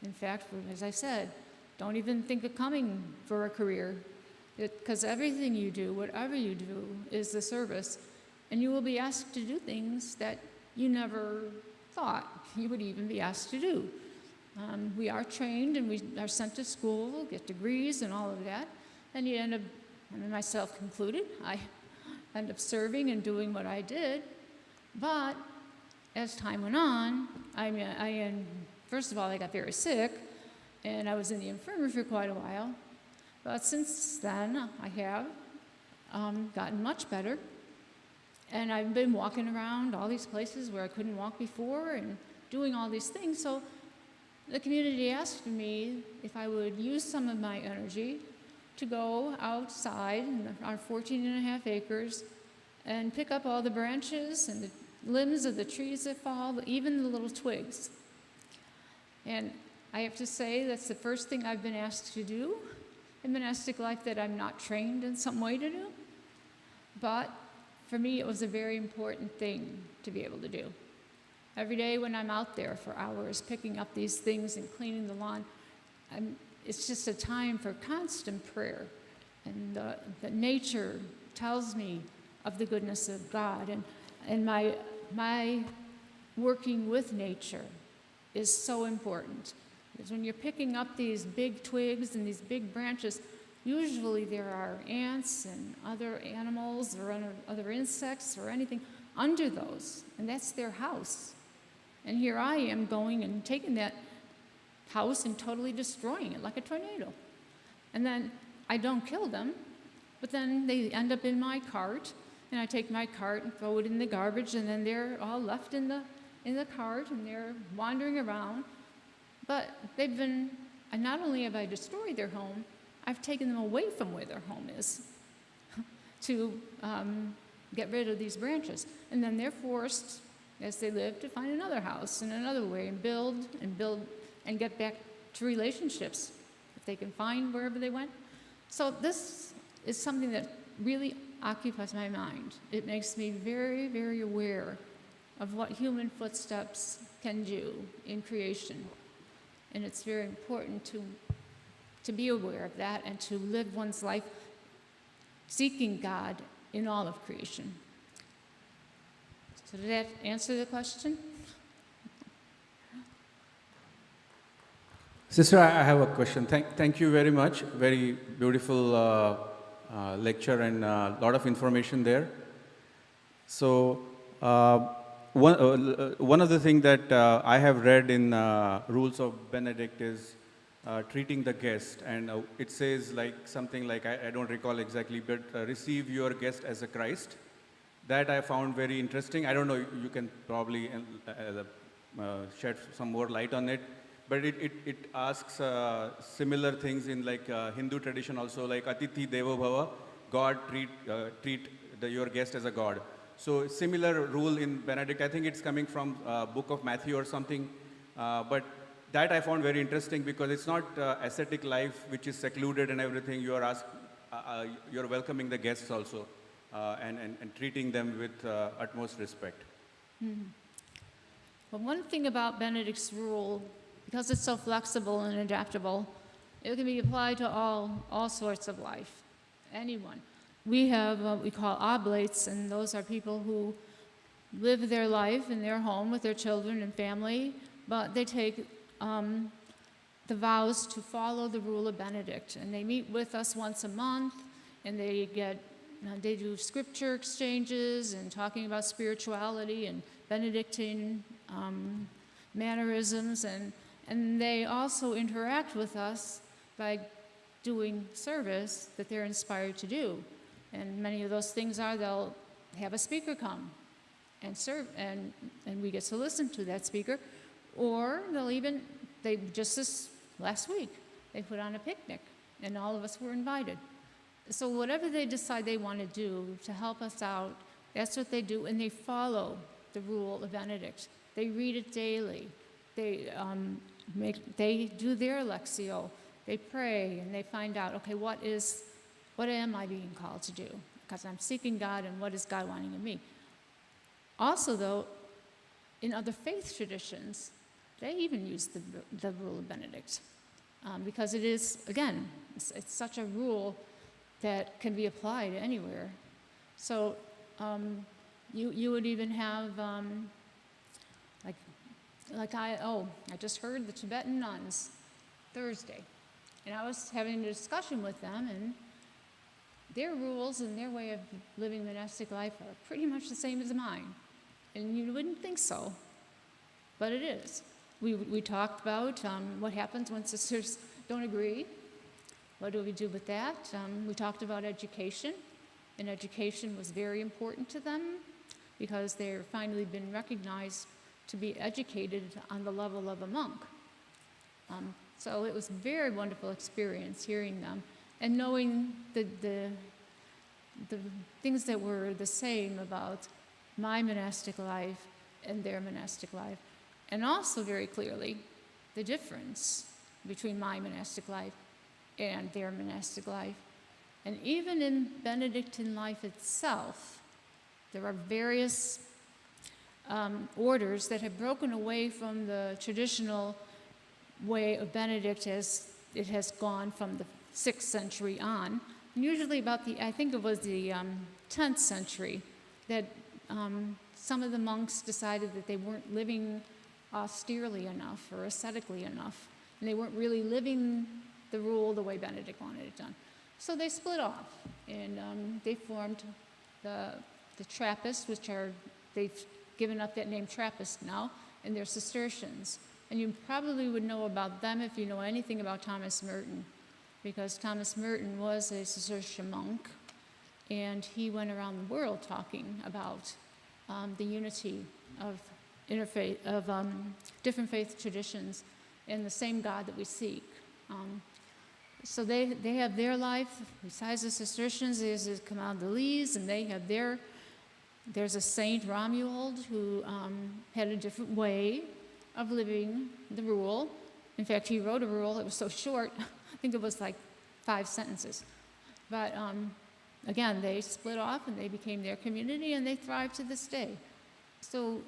In fact, as I said, don't even think of coming for a career, because everything you do, whatever you do, is the service, and you will be asked to do things that you never thought you would even be asked to do. We are trained, and we are sent to school, get degrees and all of that, and you end up, and myself included, I end up serving and doing what I did. But as time went on, first of all, I got very sick, and I was in the infirmary for quite a while. But since then, I have gotten much better, and I've been walking around all these places where I couldn't walk before and doing all these things. So the community asked me if I would use some of my energy to go outside in our 14.5 acres and pick up all the branches and the limbs of the trees that fall, even the little twigs. And I have to say that's the first thing I've been asked to do in monastic life that I'm not trained in some way to do. But for me, it was a very important thing to be able to do. Every day when I'm out there for hours picking up these things and cleaning the lawn, it's just a time for constant prayer and that nature tells me of the goodness of God, and my working with nature is so important. Because when you're picking up these big twigs and these big branches, usually there are ants and other animals or other insects or anything under those, and that's their house. And here I am going and taking that house and totally destroying it like a tornado. And then I don't kill them, but then they end up in my cart, and I take my cart and throw it in the garbage, and then they're all left in the cart, and they're wandering around. But they've been, and not only have I destroyed their home, I've taken them away from where their home is to get rid of these branches. And then they're forced, as they live, to find another house in another way and build and get back to relationships if they can find wherever they went. So this is something that really occupies my mind. It makes me very, very aware of what human footsteps can do in creation. And it's very important to be aware of that and to live one's life seeking God in all of creation. So did that answer the question? Sister, I have a question. Thank you very much. Very beautiful lecture and a lot of information there. So one of the things that I have read in Rules of Benedict is treating the guest, and it says like something like, I don't recall exactly, but receive your guest as a Christ. That I found very interesting. I don't know, you can probably shed some more light on it, but it asks similar things in like Hindu tradition also, like Atithi Devo Bhava, God treat your guest as a God. So similar rule in Benedict, I think it's coming from Book of Matthew or something, but that I found very interesting because it's not ascetic life which is secluded and everything. You're welcoming the guests also and treating them with utmost respect. Mm-hmm. Well, one thing about Benedict's rule, because it's so flexible and adaptable, it can be applied to all sorts of life, anyone. We have what we call oblates, and those are people who live their life in their home with their children and family, but they take the vows to follow the rule of Benedict, and they meet with us once a month, and they do scripture exchanges and talking about spirituality and Benedictine mannerisms, and they also interact with us by doing service that they're inspired to do. And many of those things are they'll have a speaker come and serve, and we get to listen to that speaker, or just this last week, they put on a picnic, and all of us were invited. So whatever they decide they want to do to help us out, that's what they do, and they follow the rule of Benedict. They read it daily. They do their lectio. They pray, and they find out, okay, what am I being called to do? Because I'm seeking God, and what is God wanting of me? Also, though, in other faith traditions, they even use the rule of Benedict, because it is, again, it's such a rule that can be applied anywhere. So you would even have, I just heard the Tibetan nuns Thursday, and I was having a discussion with them, and their rules and their way of living monastic life are pretty much the same as mine. And you wouldn't think so, but it is. We talked about what happens when sisters don't agree. What do we do with that? We talked about education, and education was very important to them because they're finally been recognized to be educated on the level of a monk. So it was a very wonderful experience hearing them and knowing the things that were the same about my monastic life and their monastic life, and also very clearly the difference between my monastic life and their monastic life. And even in Benedictine life itself, there are various orders that have broken away from the traditional way of Benedict as it has gone from the 6th century on, usually about I think it was the 10th century, that some of the monks decided that they weren't living austerely enough or ascetically enough, and they weren't really living the rule the way Benedict wanted it done. So they split off, and they formed the Trappists, which they've given up that name Trappist now, and they're Cistercians. And you probably would know about them if you know anything about Thomas Merton, because Thomas Merton was a Cistercian monk, and he went around the world talking about the unity of interfaith, of different faith traditions, and the same God that we seek. So they have their life. Besides the Cistercians, there's the commendable, and they have there's a Saint Romuald who had a different way of living the rule. In fact, he wrote a rule. It was so short. I think it was like 5 sentences. But again, they split off and they became their community, and they thrive to this day. So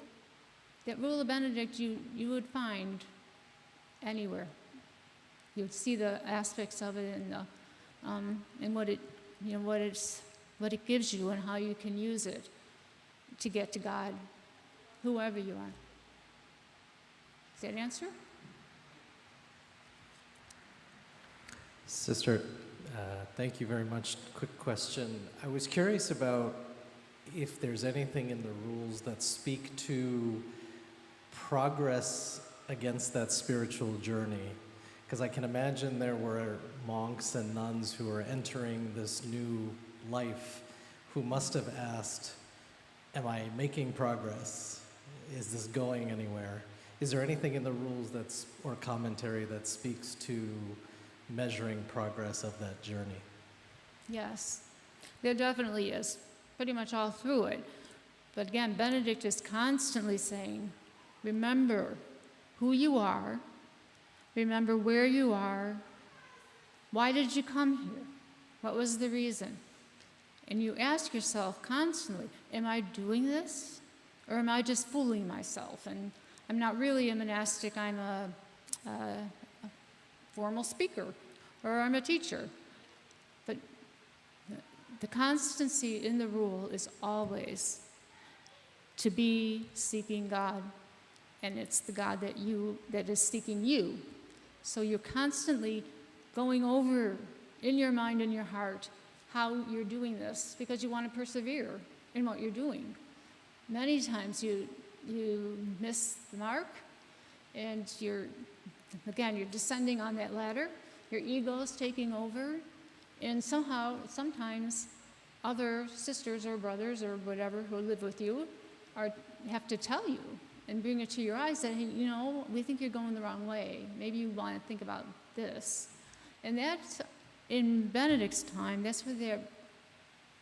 that rule of Benedict you would find anywhere. You would see the aspects of it and what it gives you and how you can use it to get to God, whoever you are. Does that answer? Sister, thank you very much. Quick question. I was curious about if there's anything in the rules that speak to progress against that spiritual journey. Because I can imagine there were monks and nuns who were entering this new life who must have asked, am I making progress? Is this going anywhere? Is there anything in the rules or commentary that speaks to measuring progress of that journey? Yes, there definitely is, pretty much all through it. But again, Benedict is constantly saying, remember who you are, remember where you are, why did you come here, what was the reason? And you ask yourself constantly, am I doing this? Or am I just fooling myself? And I'm not really a monastic, I'm a formal speaker, or I'm a teacher. But the constancy in the rule is always to be seeking God, and it's the God that is seeking you. So you're constantly going over in your mind and your heart how you're doing this, because you want to persevere in what you're doing. Many times you miss the mark, and you're descending on that ladder. Your ego is taking over, and sometimes other sisters or brothers or whatever who live with you have to tell you and bring it to your eyes that, hey, we think you're going the wrong way. Maybe you want to think about this. And that's, in Benedict's time, that's where their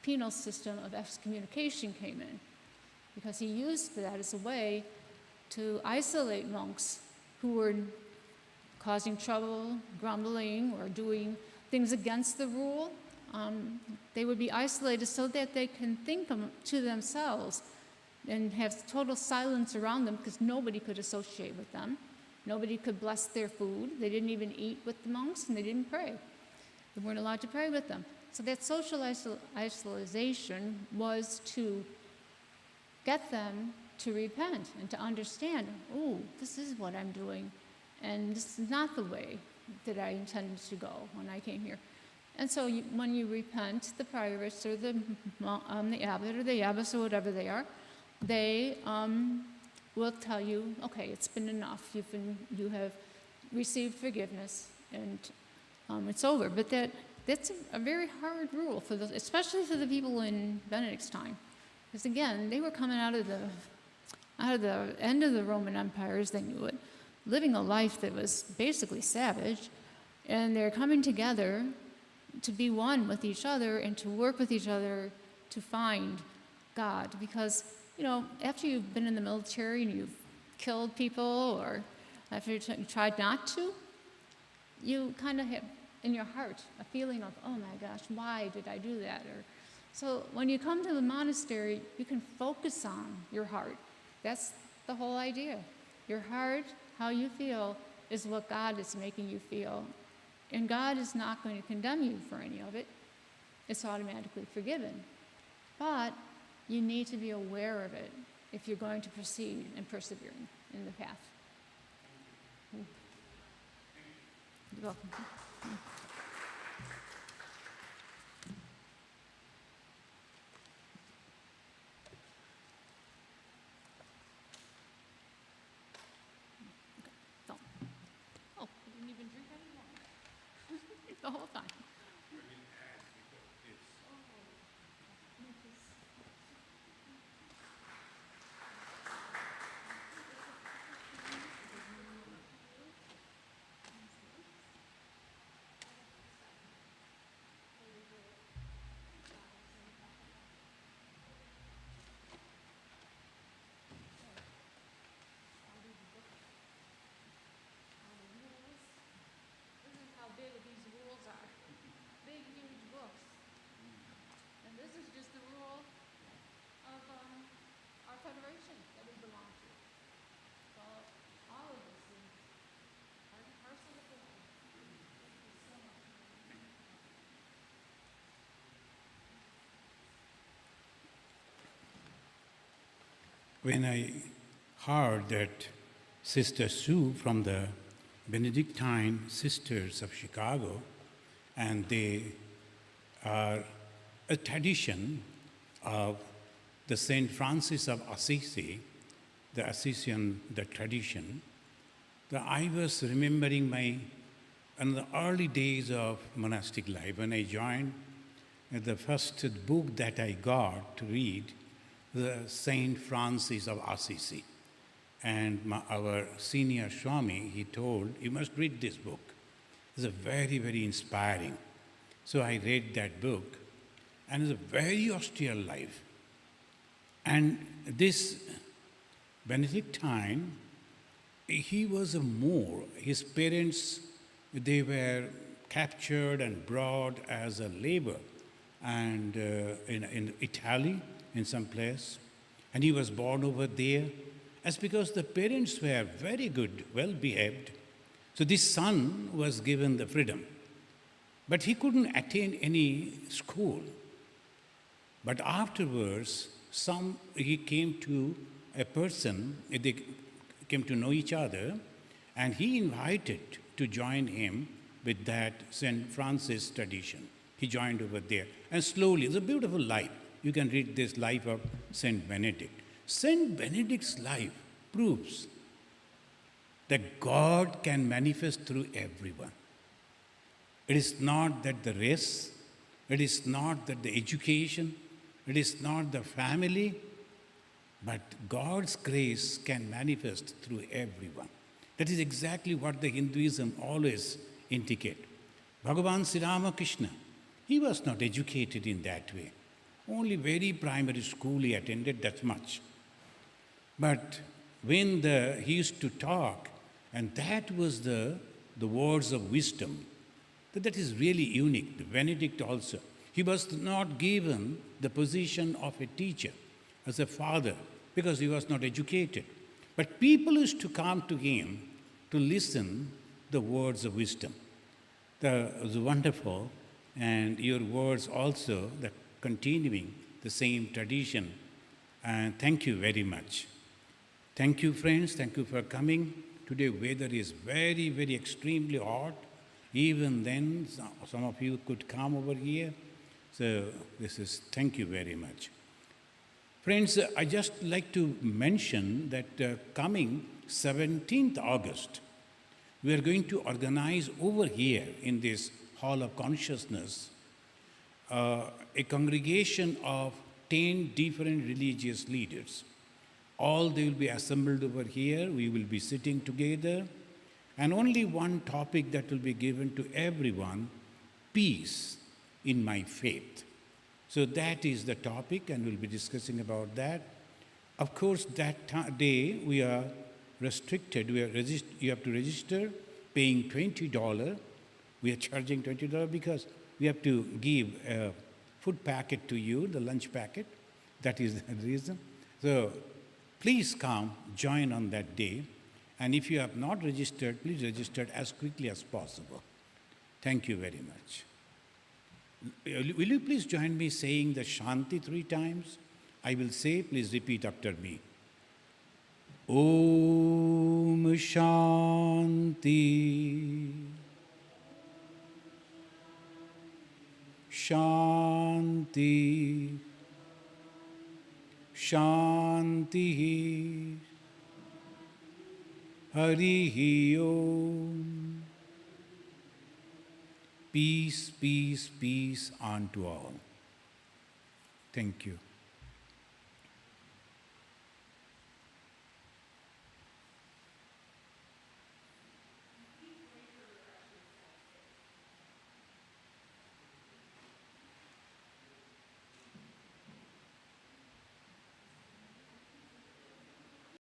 penal system of excommunication came in, because he used that as a way to isolate monks who were causing trouble, grumbling, or doing things against the rule. They would be isolated so that they can think to themselves and have total silence around them, because nobody could associate with them. Nobody could bless their food. They didn't even eat with the monks, and they didn't pray. They weren't allowed to pray with them. So that social isolation was to get them to repent and to understand, oh, this is what I'm doing, and this is not the way that I intended to go when I came here. And so when you repent, the prioress or the abbot or the abbess or whatever they are, they will tell you, okay, it's been enough. You have received forgiveness, and it's over. But that's a very hard rule especially for the people in Benedict's time, because again, they were coming out of the end of the Roman Empire as they knew it, living a life that was basically savage, and they're coming together to be one with each other and to work with each other to find God. Because, after you've been in the military and you've killed people, or after you tried not to, you kind of have in your heart a feeling of, oh my gosh, why did I do that? So when you come to the monastery, you can focus on your heart. That's the whole idea. Your heart, how you feel, is what God is making you feel. And God is not going to condemn you for any of it. it's automatically forgiven. But you need to be aware of it if you're going to proceed and persevere in the path. You're welcome. Don't. Oh, I didn't even drink any water the whole time. When I heard that Sister Sue from the Benedictine Sisters of Chicago, and they are a tradition of the Saint Francis of Assisi, the Assisian, the tradition, that I was remembering in the early days of monastic life when I joined. The first book that I got to read, the Saint Francis of Assisi. And our senior Swami, he told, you must read this book. It's a very, very inspiring. So I read that book, and it's a very austere life. And this Benedictine, he was a Moor. His parents, they were captured and brought as a labor and in Italy, in some place, and he was born over there. As because the parents were very good, well behaved, so this son was given the freedom. But he couldn't attend any school. But afterwards, he came to a person, they came to know each other, and he invited to join him with that St. Francis tradition. He joined over there, and slowly, it's a beautiful life. You can read this life of Saint Benedict. Saint Benedict's life proves that God can manifest through everyone. It is not that the race, it is not that the education, it is not the family, but God's grace can manifest through everyone. That is exactly what the Hinduism always indicate. Bhagavan Sri Ramakrishna, he was not educated in that way. Only very primary school he attended, that much. But when he used to talk, and that was the words of wisdom, that is really unique. The Benedict also. He was not given the position of a teacher, as a father, because he was not educated. But people used to come to him to listen the words of wisdom. It was wonderful, and your words also, the continuing the same tradition. And thank you very much. Thank you, friends. Thank you for coming. Today, weather is very, very extremely hot. Even then, some of you could come over here. So thank you very much. Friends, I just like to mention that coming 17th August, we are going to organize over here in this Hall of Consciousness a congregation of 10 different religious leaders. All they will be assembled over here. We will be sitting together. And only one topic that will be given to everyone, peace in my faith. So that is the topic, and we'll be discussing about that. Of course, that day we are restricted. You have to register, paying $20. We are charging $20 because we have to give a food packet to you, the lunch packet. That is the reason. So please come, join on that day. And if you have not registered, please register as quickly as possible. Thank you very much. Will you please join me saying the Shanti 3 times? I will say, please repeat after me. Om Shanti. Shanti. Shanti. Harihi Om. Peace, peace, peace unto all. Thank you.